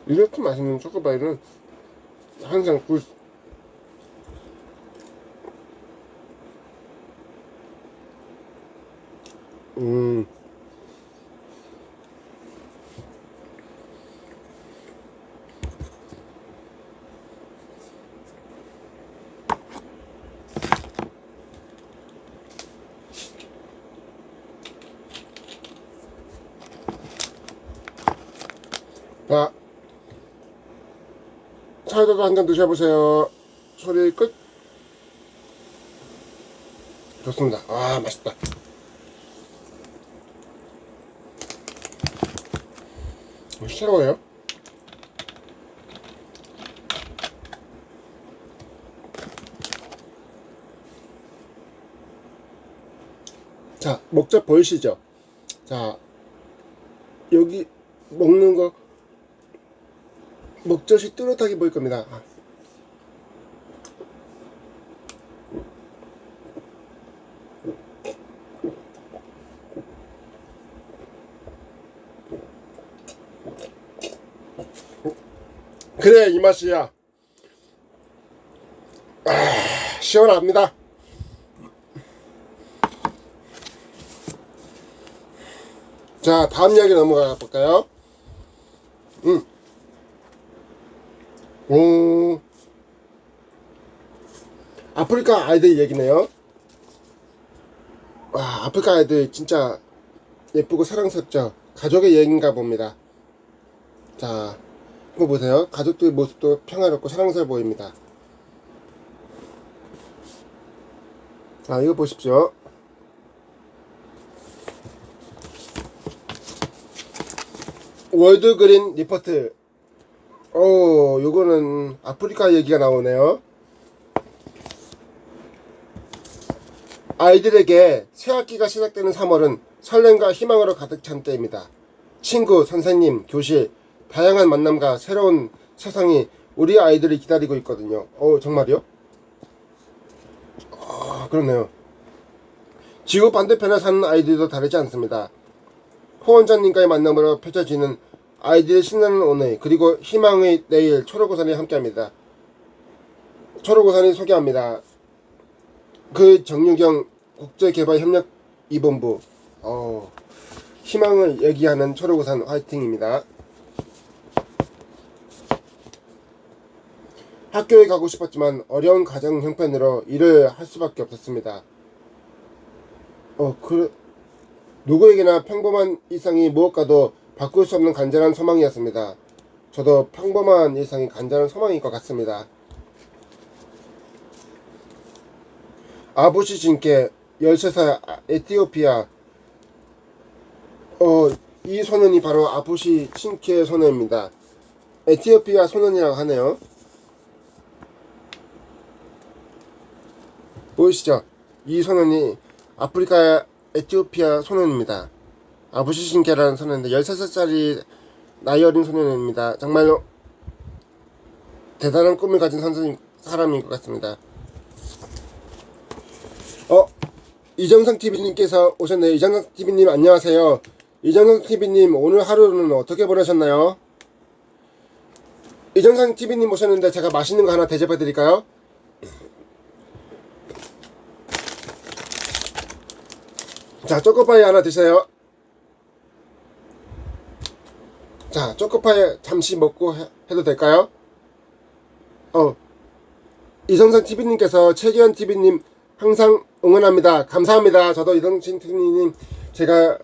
Speaker 1: 이렇게 맛있는 초코파이는 항상 자, 사이다도 한 잔 드셔보세요. 소리 끝. 좋습니다. 맛있다. 싫어요? 자, 목젖 보이시죠? 자, 여기 먹는 거 먹젓이 뚜렷하게 보일 겁니다. 그래, 이 맛이야. 시원합니다. 자, 다음 이야기 넘어가 볼까요? 아프리카 아이들 얘기네요. 와, 아프리카 아이들 진짜 예쁘고 사랑스럽죠. 가족의 여행인가 봅니다. 자, 이거 보세요. 가족들 모습도 평화롭고 사랑스러워 보입니다. 자, 이거 보십시오. 월드 그린 리포트. 요거는 아프리카 얘기가 나오네요. 아이들에게 새학기가 시작되는 3월은 설렘과 희망으로 가득 찬 때입니다. 친구, 선생님, 교실, 다양한 만남과 새로운 세상이 우리 아이들이 기다리고 있거든요. 정말요? 그렇네요. 지구 반대편에 사는 아이들도 다르지 않습니다. 호원자님과의 만남으로 펼쳐지는 아이들의 신나는 오늘, 그리고 희망의 내일, 초록우산이 함께합니다. 초록우산이 소개합니다. 그 정유경 국제개발협력 2본부. 희망을 얘기하는 초록우산 화이팅입니다. 학교에 가고 싶었지만 어려운 가정 형편으로 일을 할 수밖에 없었습니다. 누구에게나 평범한 일상이 무엇과도 바꿀 수 없는 간절한 소망이었습니다. 저도 평범한 일상이 간절한 소망인 것 같습니다. 아부시 진께 13살 에티오피아. 이 소년이 바로 아부시 친케 소년입니다. 에티오피아 소년이라고 하네요. 보이시죠? 이 소년이 아프리카 에티오피아 소년입니다. 아부시 신케라는 소년인데 13살짜리 나이 어린 소년입니다. 정말로 대단한 꿈을 가진 사람인 것 같습니다. 이정성TV님께서 오셨네요. 이정성TV님 안녕하세요. 이정성TV님 오늘 하루는 어떻게 보내셨나요? 이정성TV님 오셨는데 제가 맛있는 거 하나 대접해 드릴까요? 자, 초코파이 하나 드세요. 자, 초코파이 잠시 먹고 해도 될까요? 이성선TV님께서 최기현TV님 항상 응원합니다. 감사합니다. 저도 이성선TV님 제가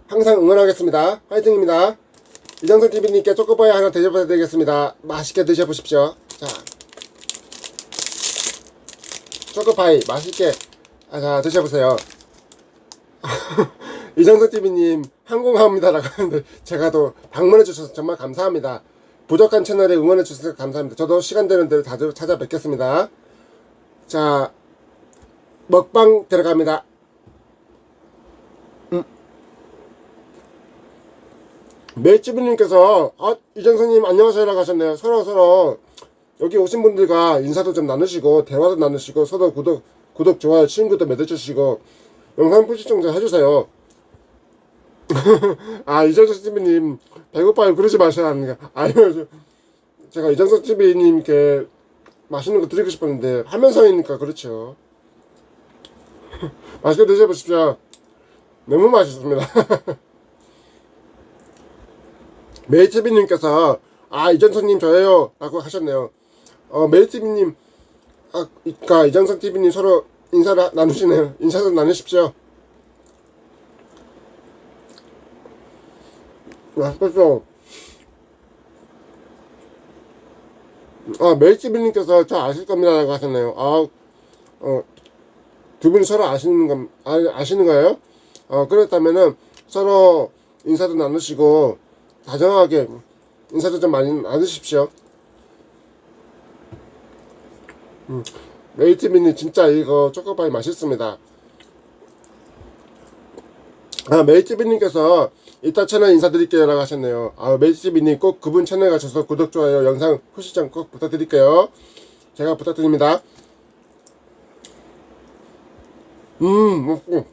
Speaker 1: 항상 응원하겠습니다. 화이팅입니다. 이정선TV님께 초코파이 하나 대접해드리겠습니다. 맛있게 드셔보십시오. 자, 초코파이 맛있게 자 드셔보세요. 이정선TV님 항공합니다라고 하는데 제가 또 방문해주셔서 정말 감사합니다. 부족한 채널에 응원해주셔서 감사합니다. 저도 시간 되는 대로 자주 찾아뵙겠습니다. 자, 먹방 들어갑니다. 메이츠비님께서 이정선님 안녕하세요라고 하셨네요. 서로 여기 오신 분들과 인사도 좀 나누시고 대화도 나누시고 서로 구독 좋아요 친구도 맺어주시고 영상 시청 좀 해주세요. 이정선TV님 배고파요 그러지 마셔야 합니다. 아니요, 제가 이정선TV님께 맛있는 거 드리고 싶었는데 하면서이니까 그렇죠. 맛있게 드셔보십시오. 너무 맛있습니다. 메이티비님께서 이정선님 저예요 라고 하셨네요. 메이티비님 그러니까 이정선TV님 서로 인사를 나누시네요. 인사도 나누십시오. 맛있겠죠? 메이티비님께서 저 아실 겁니다 라고 하셨네요. 두 분이 서로 아시는 거예요? 그렇다면은 서로 인사도 나누시고 다정하게 인사도 좀 많이 나누십시오. 메이티비님 진짜 이거 초코파이 맛있습니다. 메이티비님께서 이따 채널 인사드릴게요 라고 하셨네요. 메이티비님 꼭 그분 채널 가셔서 구독, 좋아요, 영상 후시장 꼭 부탁드릴게요. 제가 부탁드립니다. 먹고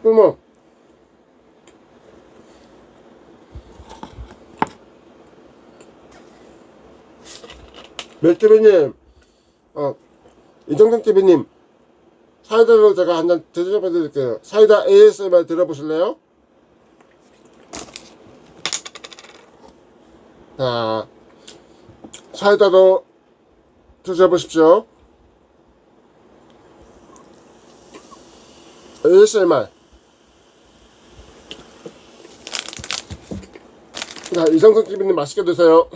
Speaker 1: 어머, 메이티비님, 이정상TV님, 사이다로 제가 한잔 대접해드릴게요. 사이다 ASMR 들어보실래요? 자, 사이다도 드셔보십시오. ASMR. 자, 이정상TV님 맛있게 드세요.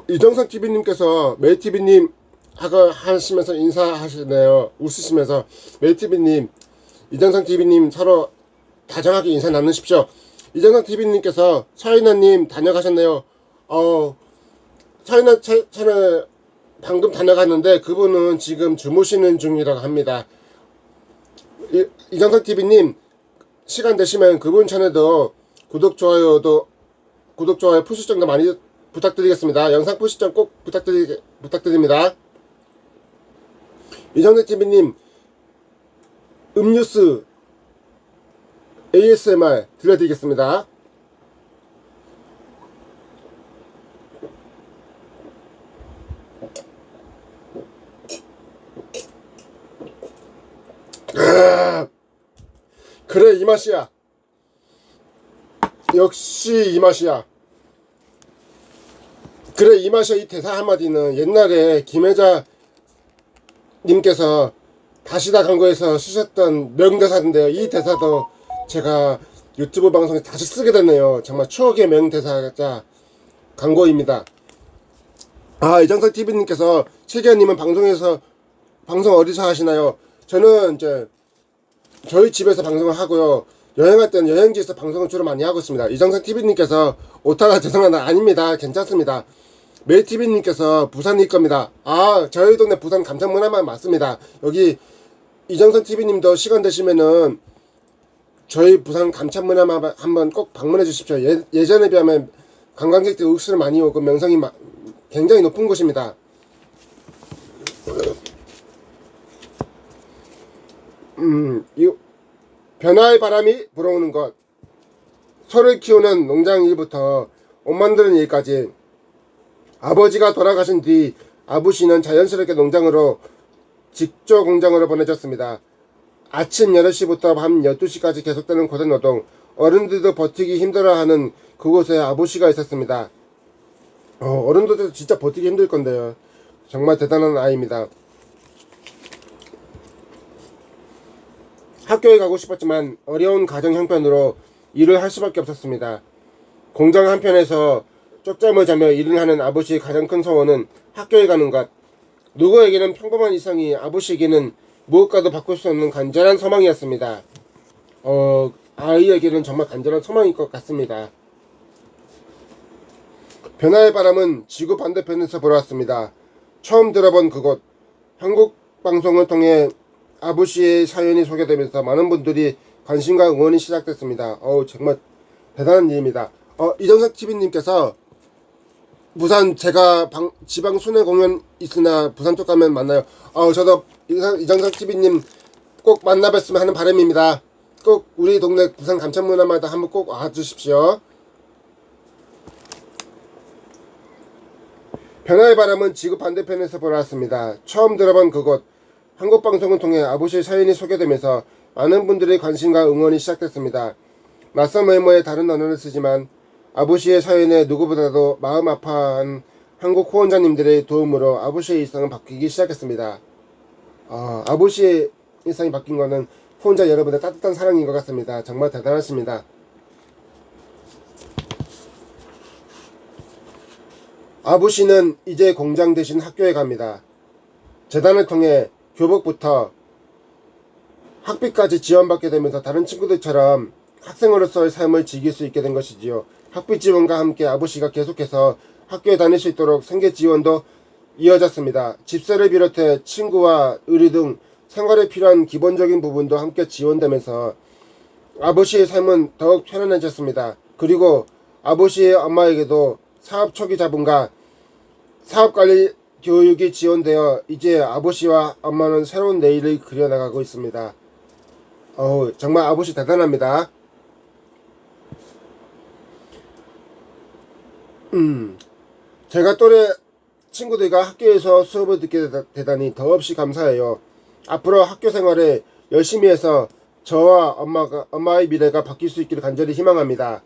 Speaker 1: 이정상TV님께서 메이TV님 하시면서 인사하시네요. 웃으시면서. 메이TV님, 이정상TV님 서로 다정하게 인사 나누십시오. 이정상TV님께서 차이나님 다녀가셨네요. 차이나 채널 방금 다녀갔는데 그분은 지금 주무시는 중이라고 합니다. 이정상TV님 시간 되시면 그분 채널도 구독, 좋아요, 푸시정도 많이 부탁드리겠습니다. 영상 푸시정 꼭 부탁드립니다. 이정상TV님 음료수 ASMR 들려드리겠습니다. 그래, 이 맛이야. 역시 이 맛이야. 그래, 이 맛이야. 이 대사 한마디는 옛날에 김혜자 님께서 다시다 광고에서 쓰셨던 명대사인데요. 이 대사도 제가 유튜브 방송에 다시 쓰게 됐네요. 정말 추억의 명대사자 광고입니다. 이정상TV님께서 최기현님은 방송 어디서 하시나요? 저는 이제 저희 집에서 방송을 하고요. 여행할 때는 여행지에서 방송을 주로 많이 하고 있습니다. 이정상TV님께서 오타가 죄송하다. 아닙니다. 괜찮습니다. 메이TV님께서 부산일 겁니다. 저희 동네 부산 감천문화만 맞습니다. 여기 이정상TV님도 시간 되시면은 저희 부산 감천문화만 한번 꼭 방문해 주십시오. 예전에 비하면 관광객들 옥수를 많이 오고 명성이 굉장히 높은 곳입니다. 이 변화의 바람이 불어오는 것, 소를 키우는 농장 일부터 옷 만드는 일까지 아버지가 돌아가신 뒤 아부씨는 자연스럽게 농장으로 직조 공장으로 보내졌습니다. 아침 8시부터 밤 12시까지 계속되는 고생노동, 어른들도 버티기 힘들어하는 그곳에 아부씨가 있었습니다. 어른들도 진짜 버티기 힘들 건데요. 정말 대단한 아이입니다. 학교에 가고 싶었지만 어려운 가정 형편으로 일을 할 수밖에 없었습니다. 공장 한편에서 쪽잠을 자며 일을 하는 아버지의 가장 큰 소원은 학교에 가는 것. 누구에게는 평범한 이상이 아버지에게는 무엇과도 바꿀 수 없는 간절한 소망이었습니다. 아이에게는 정말 간절한 소망일 것 같습니다. 변화의 바람은 지구 반대편에서 불어왔습니다. 처음 들어본 그곳, 한국 방송을 통해 아부씨의 사연이 소개되면서 많은 분들이 관심과 응원이 시작됐습니다. 정말 대단한 일입니다. 이정상TV님께서 부산 제가 지방 순회 공연 있으나 부산 쪽 가면 만나요. 저도 이정상TV님 꼭 만나 뵀으면 하는 바람입니다. 꼭 우리 동네 부산 감천문화마다 한번 꼭 와주십시오. 변화의 바람은 지구 반대편에서 불어왔습니다. 처음 들어본 그곳, 한국방송을 통해 아버지의 사연이 소개되면서 많은 분들의 관심과 응원이 시작됐습니다. 낯선 외모의 다른 언어를 쓰지만 아버지의 사연에 누구보다도 마음 아파한 한국 후원자님들의 도움으로 아버지의 일상은 바뀌기 시작했습니다. 아버지의 일상이 바뀐 것은 후원자 여러분의 따뜻한 사랑인 것 같습니다. 정말 대단하십니다. 아부씨는 이제 공장 대신 학교에 갑니다. 재단을 통해 교복부터 학비까지 지원받게 되면서 다른 친구들처럼 학생으로서의 삶을 즐길 수 있게 된 것이지요. 학비 지원과 함께 아부씨가 계속해서 학교에 다닐 수 있도록 생계 지원도 이어졌습니다. 집세를 비롯해 친구와 의료 등 생활에 필요한 기본적인 부분도 함께 지원되면서 아버지의 삶은 더욱 편안해졌습니다. 그리고 아버지의 엄마에게도 사업 초기 자본과 사업관리 교육이 지원되어 이제 아버지와 엄마는 새로운 내일을 그려나가고 있습니다. 정말 아버지 대단합니다. 제가 또래 친구들과 학교에서 수업을 듣게 되다니 더없이 감사해요. 앞으로 학교 생활에 열심히 해서 저와 엄마의 미래가 바뀔 수 있기를 간절히 희망합니다.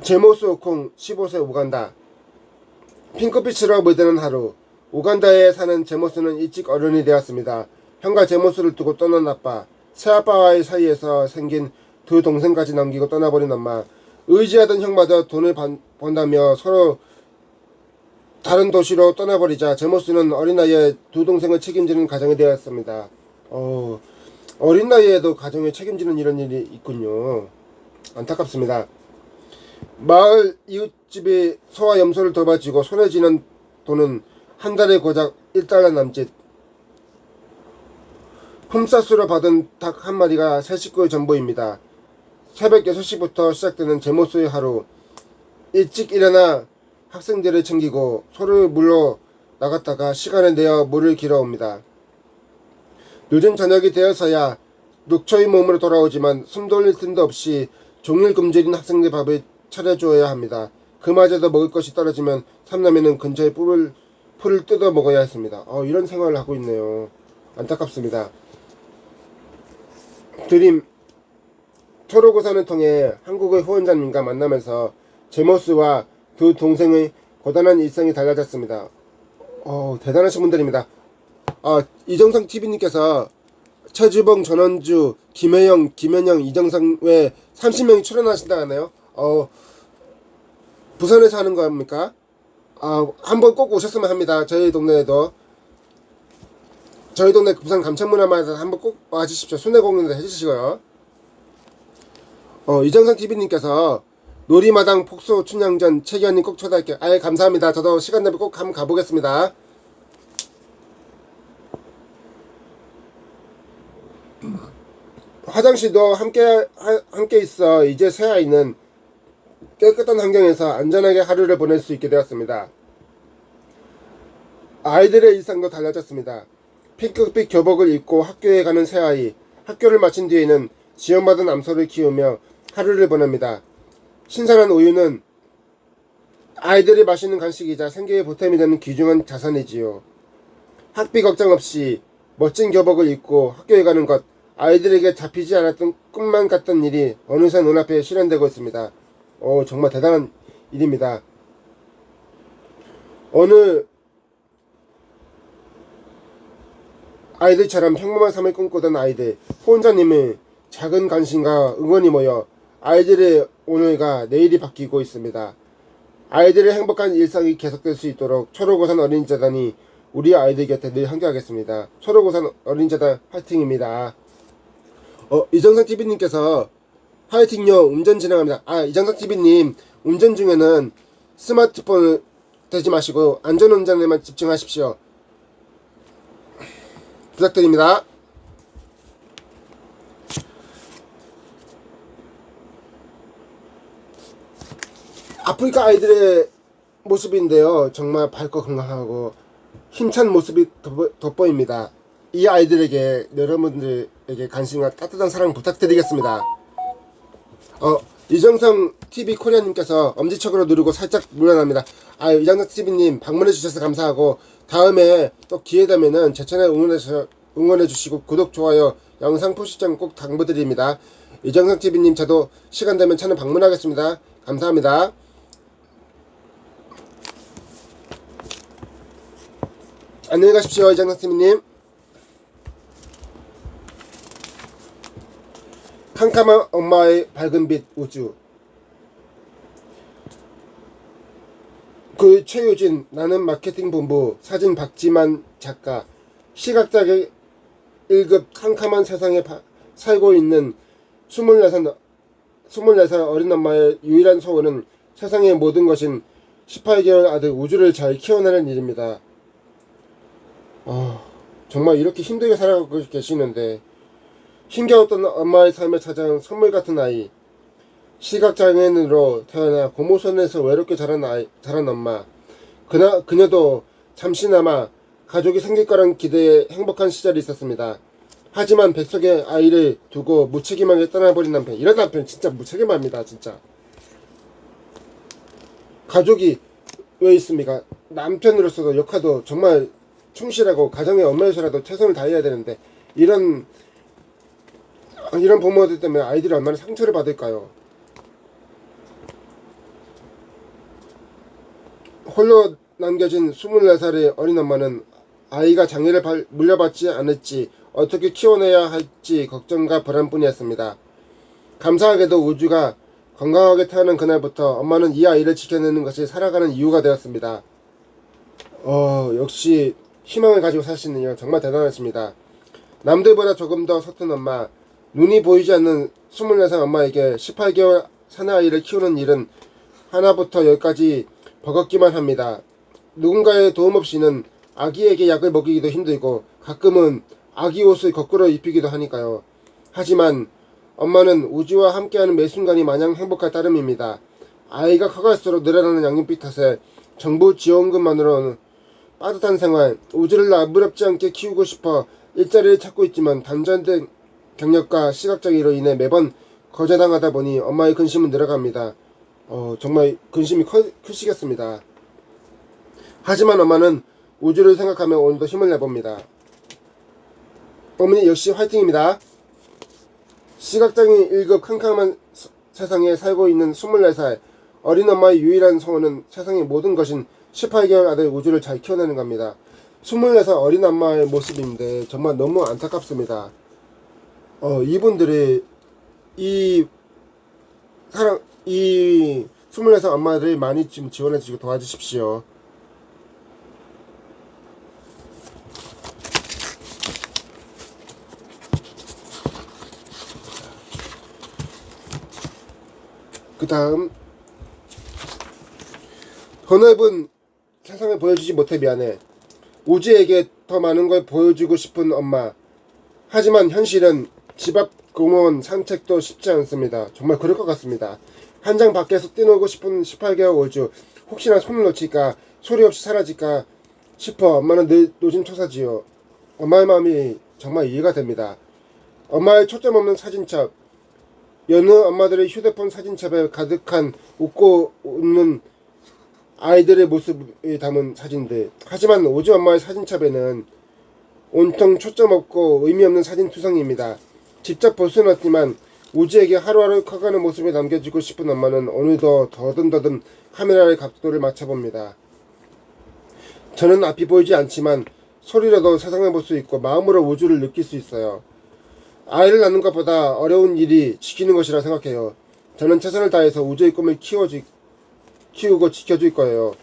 Speaker 1: 제모스 오콩 15세 우간다. 핑크빛으로 물드는 하루. 우간다에 사는 제모스는 일찍 어른이 되었습니다. 형과 제모스를 두고 떠난 아빠, 새아빠와의 사이에서 생긴 두 동생까지 남기고 떠나버린 엄마, 의지하던 형마저 돈을 번다며 서로 다른 도시로 떠나버리자 제모스는 어린 나이에 두 동생을 책임지는 가정이 되었습니다. 어린 나이에도 가정을 책임지는 이런 일이 있군요. 안타깝습니다. 마을 이웃집이 소와 염소를 돌봐주고 손에 쥐는 돈은 한 달에 고작 1달러 남짓. 품삯으로 받은 닭 한 마리가 세 식구의 전부입니다. 새벽 6시부터 시작되는 제모스의 하루. 일찍 일어나 학생들을 챙기고 소를 물러 나갔다가 시간을 내어 물을 길어옵니다. 늦은 저녁이 되어서야 녹초의 몸으로 돌아오지만 숨 돌릴 틈도 없이 종일 굶주린 학생들 밥을 차려주어야 합니다. 그마저도 먹을 것이 떨어지면 삼남매는 근처의 풀을 뜯어 먹어야 했습니다. 이런 생활을 하고 있네요. 안타깝습니다. 드림 토로고선을 통해 한국의 후원자님과 만나면서 제모스와 두 동생의 고단한 일상이 달라졌습니다. 대단하신 분들입니다. 이정성 TV님께서 최주봉, 전원주, 김혜영, 김현영, 이정성 외 30명이 출연하신다 하네요. 부산에서 하는 겁니까? 한번 꼭 오셨으면 합니다. 저희 동네에도. 저희 동네 부산 감천문화마을에서 한번 꼭 와주십시오. 순회 공연도 해주시고요. 이정성 TV님께서 놀이마당 폭소 춘향전 최기현님 꼭 초대할게요. 감사합니다. 저도 시간 되면 꼭 한번 가보겠습니다. 화장실도 함께 있어 이제 새 아이는 깨끗한 환경에서 안전하게 하루를 보낼 수 있게 되었습니다. 아이들의 일상도 달라졌습니다. 핑크빛 교복을 입고 학교에 가는 새아이. 학교를 마친 뒤에는 지원받은 암소를 키우며 하루를 보냅니다. 신선한 우유는 아이들이 마시는 간식이자 생계의 보탬이 되는 귀중한 자산이지요. 학비 걱정 없이 멋진 교복을 입고 학교에 가는 것, 아이들에게 잡히지 않았던 꿈만 같던 일이 어느새 눈앞에 실현되고 있습니다. 정말 대단한 일입니다. 어느 아이들처럼 평범한 삶을 꿈꾸던 아이들, 후원자님의 작은 관심과 응원이 모여 아이들의 오늘과 내일이 바뀌고 있습니다. 아이들의 행복한 일상이 계속될 수 있도록 초록우산 어린이재단이 우리 아이들 곁에 늘 함께하겠습니다. 초록우산 어린이재단 화이팅입니다. 이정상TV님께서 화이팅요, 운전 진행합니다. 이정상TV님, 운전 중에는 스마트폰을 대지 마시고 안전운전에만 집중하십시오. 부탁드립니다. 아프리카 아이들의 모습인데요. 정말 밝고 건강하고 힘찬 모습이 돋보입니다. 이 아이들에게 여러분들에게 관심과 따뜻한 사랑 부탁드리겠습니다. 이정성 TV 코리아님께서 엄지척으로 누르고 살짝 물러납니다. 이정성 TV님 방문해 주셔서 감사하고 다음에 또 기회되면은 제 채널 응원해 주시고 구독, 좋아요, 영상 포시점 꼭 당부드립니다. 이정성 TV님 저도 시간 되면 채널 방문하겠습니다. 감사합니다. 안녕히 가십시오. 이정성 TV님. 캄캄한 엄마의 밝은 빛 우주. 최유진, 나는 마케팅 본부, 사진 박지만 작가. 시각장애 1급 캄캄한 세상에 살고 있는 24살 어린 엄마의 유일한 소원은 세상의 모든 것인 18개월 아들 우주를 잘 키워내는 일입니다. 정말 이렇게 힘들게 살아가고 계시는데 힘겨웠던 엄마의 삶에 찾아온 선물 같은 아이, 시각장애인으로 태어나 고모선에서 외롭게 자란 엄마, 그녀도 잠시나마 가족이 생길 거란 기대에 행복한 시절이 있었습니다. 하지만 뱃속에 아이를 두고 무책임하게 떠나버린 남편, 이런 남편 진짜 무책임합니다. 진짜 가족이 왜 있습니까? 남편으로서도 역할도 정말 충실하고 가정의 엄마로서라도 최선을 다해야 되는데 이런 부모들 때문에 아이들이 얼마나 상처를 받을까요? 홀로 남겨진 24살의 어린 엄마는 아이가 장애를 물려받지 않을지 어떻게 키워내야 할지 걱정과 불안뿐이었습니다. 감사하게도 우주가 건강하게 태어난 그날부터 엄마는 이 아이를 지켜내는 것이 살아가는 이유가 되었습니다. 역시 희망을 가지고 사시는 건 정말 대단하십니다. 남들보다 조금 더 서툰 엄마, 눈이 보이지 않는 24살 엄마에게 18개월 사내아이를 키우는 일은 하나부터 열까지 버겁기만 합니다. 누군가의 도움 없이는 아기에게 약을 먹이기도 힘들고 가끔은 아기 옷을 거꾸로 입히기도 하니까요. 하지만 엄마는 우주와 함께하는 매 순간이 마냥 행복할 따름입니다. 아이가 커갈수록 늘어나는 양육비 탓에 정부 지원금만으로는 빠듯한 생활, 우주를 나무랍지 않게 키우고 싶어 일자리를 찾고 있지만 단절된 경력과 시각장애로 인해 매번 거절당하다 보니 엄마의 근심은 늘어갑니다. 정말 근심이 크시겠습니다. 하지만 엄마는 우주를 생각하며 오늘도 힘을 내봅니다. 어머니 역시 화이팅입니다. 시각장애 1급 캄캄한 세상에 살고 있는 24살 어린 엄마의 유일한 소원은 세상의 모든 것인 18개월 아들 우주를 잘 키워내는 겁니다. 24살 어린 엄마의 모습인데 정말 너무 안타깝습니다. 이분들이 이 24살 엄마들을 많이 좀 지원해주시고 도와주십시오. 그 다음, 더 넓은 세상을 보여주지 못해 미안해. 우주에게 더 많은 걸 보여주고 싶은 엄마. 하지만 현실은 집 앞 공원 산책도 쉽지 않습니다. 정말 그럴 것 같습니다. 한 장 밖에서 뛰놀고 싶은 18개월 우주. 혹시나 손을 놓칠까, 소리 없이 사라질까 싶어 엄마는 늘 노심초사지요. 엄마의 마음이 정말 이해가 됩니다. 엄마의 초점 없는 사진첩, 여느 엄마들의 휴대폰 사진첩에 가득한 웃고 웃는 아이들의 모습을 담은 사진들. 하지만 우주 엄마의 사진첩에는 온통 초점 없고 의미 없는 사진 투성이입니다. 직접 볼 수는 없지만 우주에게 하루하루 커가는 모습을 남겨주고 싶은 엄마는 오늘도 더듬더듬 카메라의 각도를 맞춰봅니다. 저는 앞이 보이지 않지만 소리로도 세상을 볼 수 있고 마음으로 우주를 느낄 수 있어요. 아이를 낳는 것보다 어려운 일이 지키는 것이라 생각해요. 저는 최선을 다해서 우주의 꿈을 키우고 지켜줄 거예요.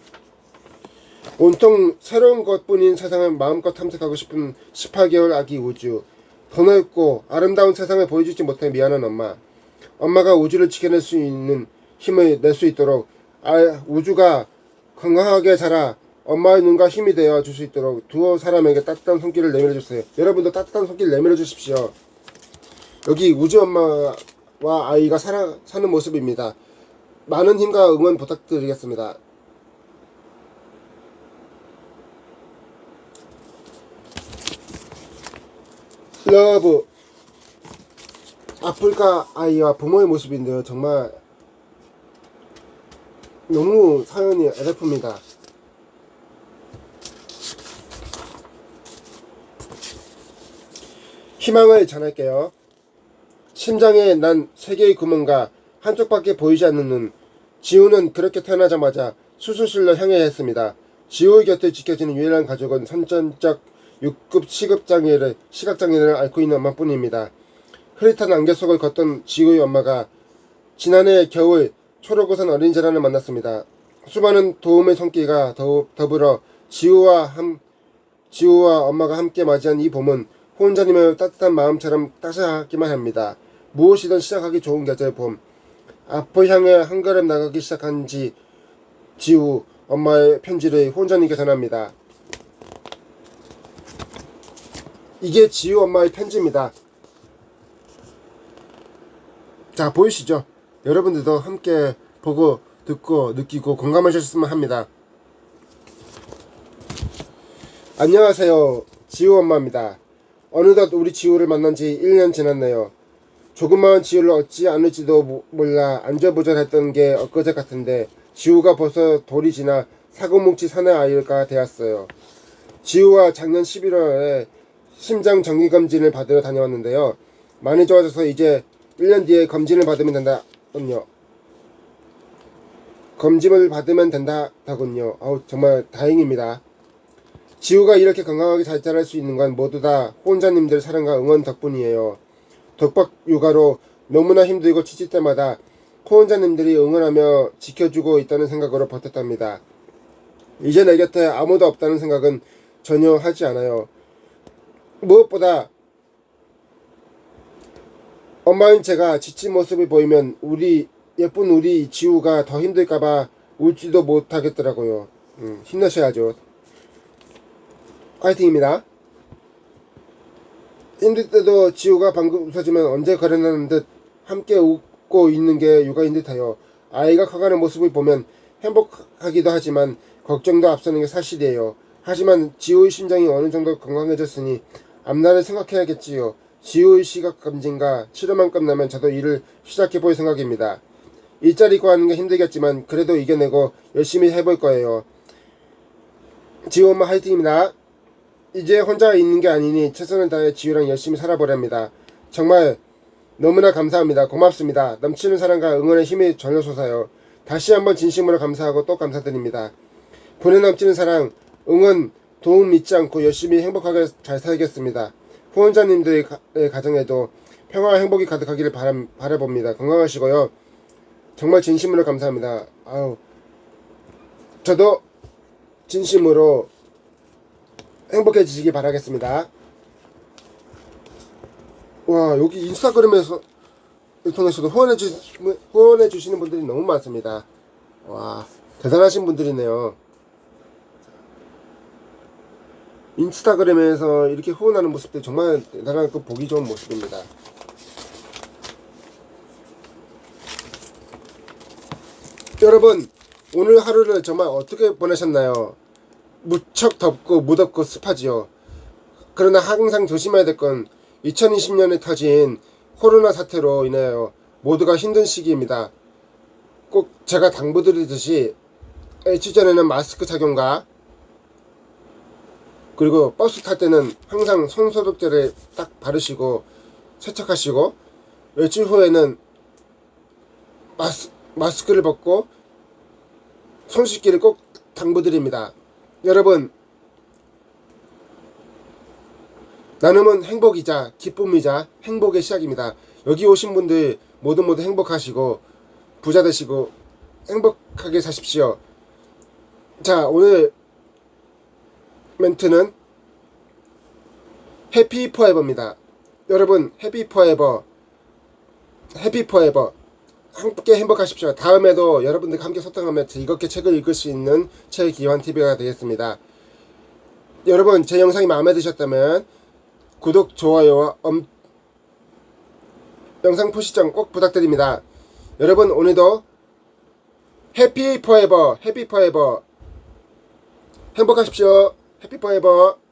Speaker 1: 온통 새로운 것뿐인 세상을 마음껏 탐색하고 싶은 18개월 아기 우주. 더 넓고 아름다운 세상을 보여주지 못해 미안한 엄마. 엄마가 우주를 지켜낼 수 있는 힘을 낼 수 있도록 우주가 건강하게 자라 엄마의 눈과 힘이 되어 줄 수 있도록 두 사람에게 따뜻한 손길을 내밀어 주세요. 여러분도 따뜻한 손길 내밀어 주십시오. 여기 우주 엄마와 아이가 사는 모습입니다. 많은 힘과 응원 부탁드리겠습니다. 러브 아프리카 아이와 부모의 모습인데요. 정말 너무 사연이 애달픕니다. 희망을 전할게요. 심장에 난 3개의 구멍과 한쪽밖에 보이지 않는 눈. 지우는 그렇게 태어나자마자 수술실로 향해 했습니다. 지우의 곁을 지켜주는 유일한 가족은 선천적 6급 시각장애를 앓고 있는 엄마뿐입니다. 흐릿한 안개 속을 걷던 지우의 엄마가 지난해 겨울 초록우산 어린이재단을 만났습니다. 수많은 도움의 손길과 더불어 지우와 엄마가 함께 맞이한 이 봄은 혼자님의 따뜻한 마음처럼 따스하기만 합니다. 무엇이든 시작하기 좋은 계절 봄. 앞을 향해 한 걸음 나가기 시작한 지우 엄마의 편지를 후원자님께 전합니다. 이게 지우 엄마의 편지입니다. 자, 보이시죠? 여러분들도 함께 보고 듣고 느끼고 공감하셨으면 합니다. 안녕하세요, 지우 엄마입니다. 어느덧 우리 지우를 만난 지 1년 지났네요. 조그마한 지우를 얻지 않을지도 몰라 안절부절했던 게 엊그제 같은데 지우가 벌써 돌이 지나 사고뭉치 사내 아이가 되었어요. 지우와 작년 11월에 심장 정기검진을 받으러 다녀왔는데요. 많이 좋아져서 이제 1년 뒤에 검진을 받으면 된다군요. 검진을 받으면 된다군요. 정말 다행입니다. 지우가 이렇게 건강하게 잘 자랄 수 있는 건 모두 다 후원자님들 사랑과 응원 덕분이에요. 독박 육아로 너무나 힘들고 지칠 때마다 후원자님들이 응원하며 지켜주고 있다는 생각으로 버텼답니다. 이제 내 곁에 아무도 없다는 생각은 전혀 하지 않아요. 무엇보다 엄마인 제가 지친 모습을 보이면 예쁜 우리 지우가 더 힘들까봐 울지도 못하겠더라고요. 힘내셔야죠. 화이팅입니다. 힘들 때도 지우가 방금 웃어주면 언제 거련하는 듯 함께 웃고 있는 게 육아인 듯해요. 아이가 커가는 모습을 보면 행복하기도 하지만 걱정도 앞서는 게 사실이에요. 하지만 지우의 심장이 어느 정도 건강해졌으니 앞날을 생각해야겠지요. 지우의 시각검진과 치료만 끝나면 저도 일을 시작해볼 생각입니다. 일자리 구하는 게 힘들겠지만 그래도 이겨내고 열심히 해볼 거예요. 지우 엄마 화이팅입니다. 이제 혼자 있는 게 아니니 최선을 다해 지우랑 열심히 살아보렵니다. 정말 너무나 감사합니다. 고맙습니다. 넘치는 사랑과 응원의 힘이 전혀 솟아요. 다시 한번 진심으로 감사하고 또 감사드립니다. 분에 넘치는 사랑, 응원, 도움 잊지 않고 열심히 행복하게 잘 살겠습니다. 후원자님들의 가정에도 평화와 행복이 가득하기를 바라봅니다. 건강하시고요. 정말 진심으로 감사합니다. 저도 진심으로 행복해지시기 바라겠습니다. 와, 여기 인스타그램에서 통해서도 후원해 주시는 분들이 너무 많습니다. 와, 대단하신 분들이네요. 인스타그램에서 이렇게 후원하는 모습들 정말 대단하고 보기 좋은 모습입니다. 여러분, 오늘 하루를 정말 어떻게 보내셨나요? 무척 덥고 무덥고 습하지요. 그러나 항상 조심해야 될 건 2020년에 터진 코로나 사태로 인하여 모두가 힘든 시기입니다. 꼭 제가 당부드리듯이 일주 전에는 마스크 착용과 그리고 버스 탈 때는 항상 손소독제를 딱 바르시고 세척하시고 외출 후에는 마스크를 벗고 손 씻기를 꼭 당부드립니다. 여러분, 나눔은 행복이자 기쁨이자 행복의 시작입니다. 여기 오신 분들 모두 행복하시고 부자 되시고 행복하게 사십시오. 자, 오늘 멘트는 해피 포에버입니다. 여러분, 해피 포에버, 해피 포에버. 함께 행복하십시오. 다음에도 여러분들과 함께 소통하며 즐겁게 책을 읽을 수 있는 책기환TV가 되겠습니다. 여러분, 제 영상이 마음에 드셨다면 구독, 좋아요와 영상 표시점 꼭 부탁드립니다. 여러분, 오늘도 해피 포에버, 해피 포에버 행복하십시오. 해피 포에버.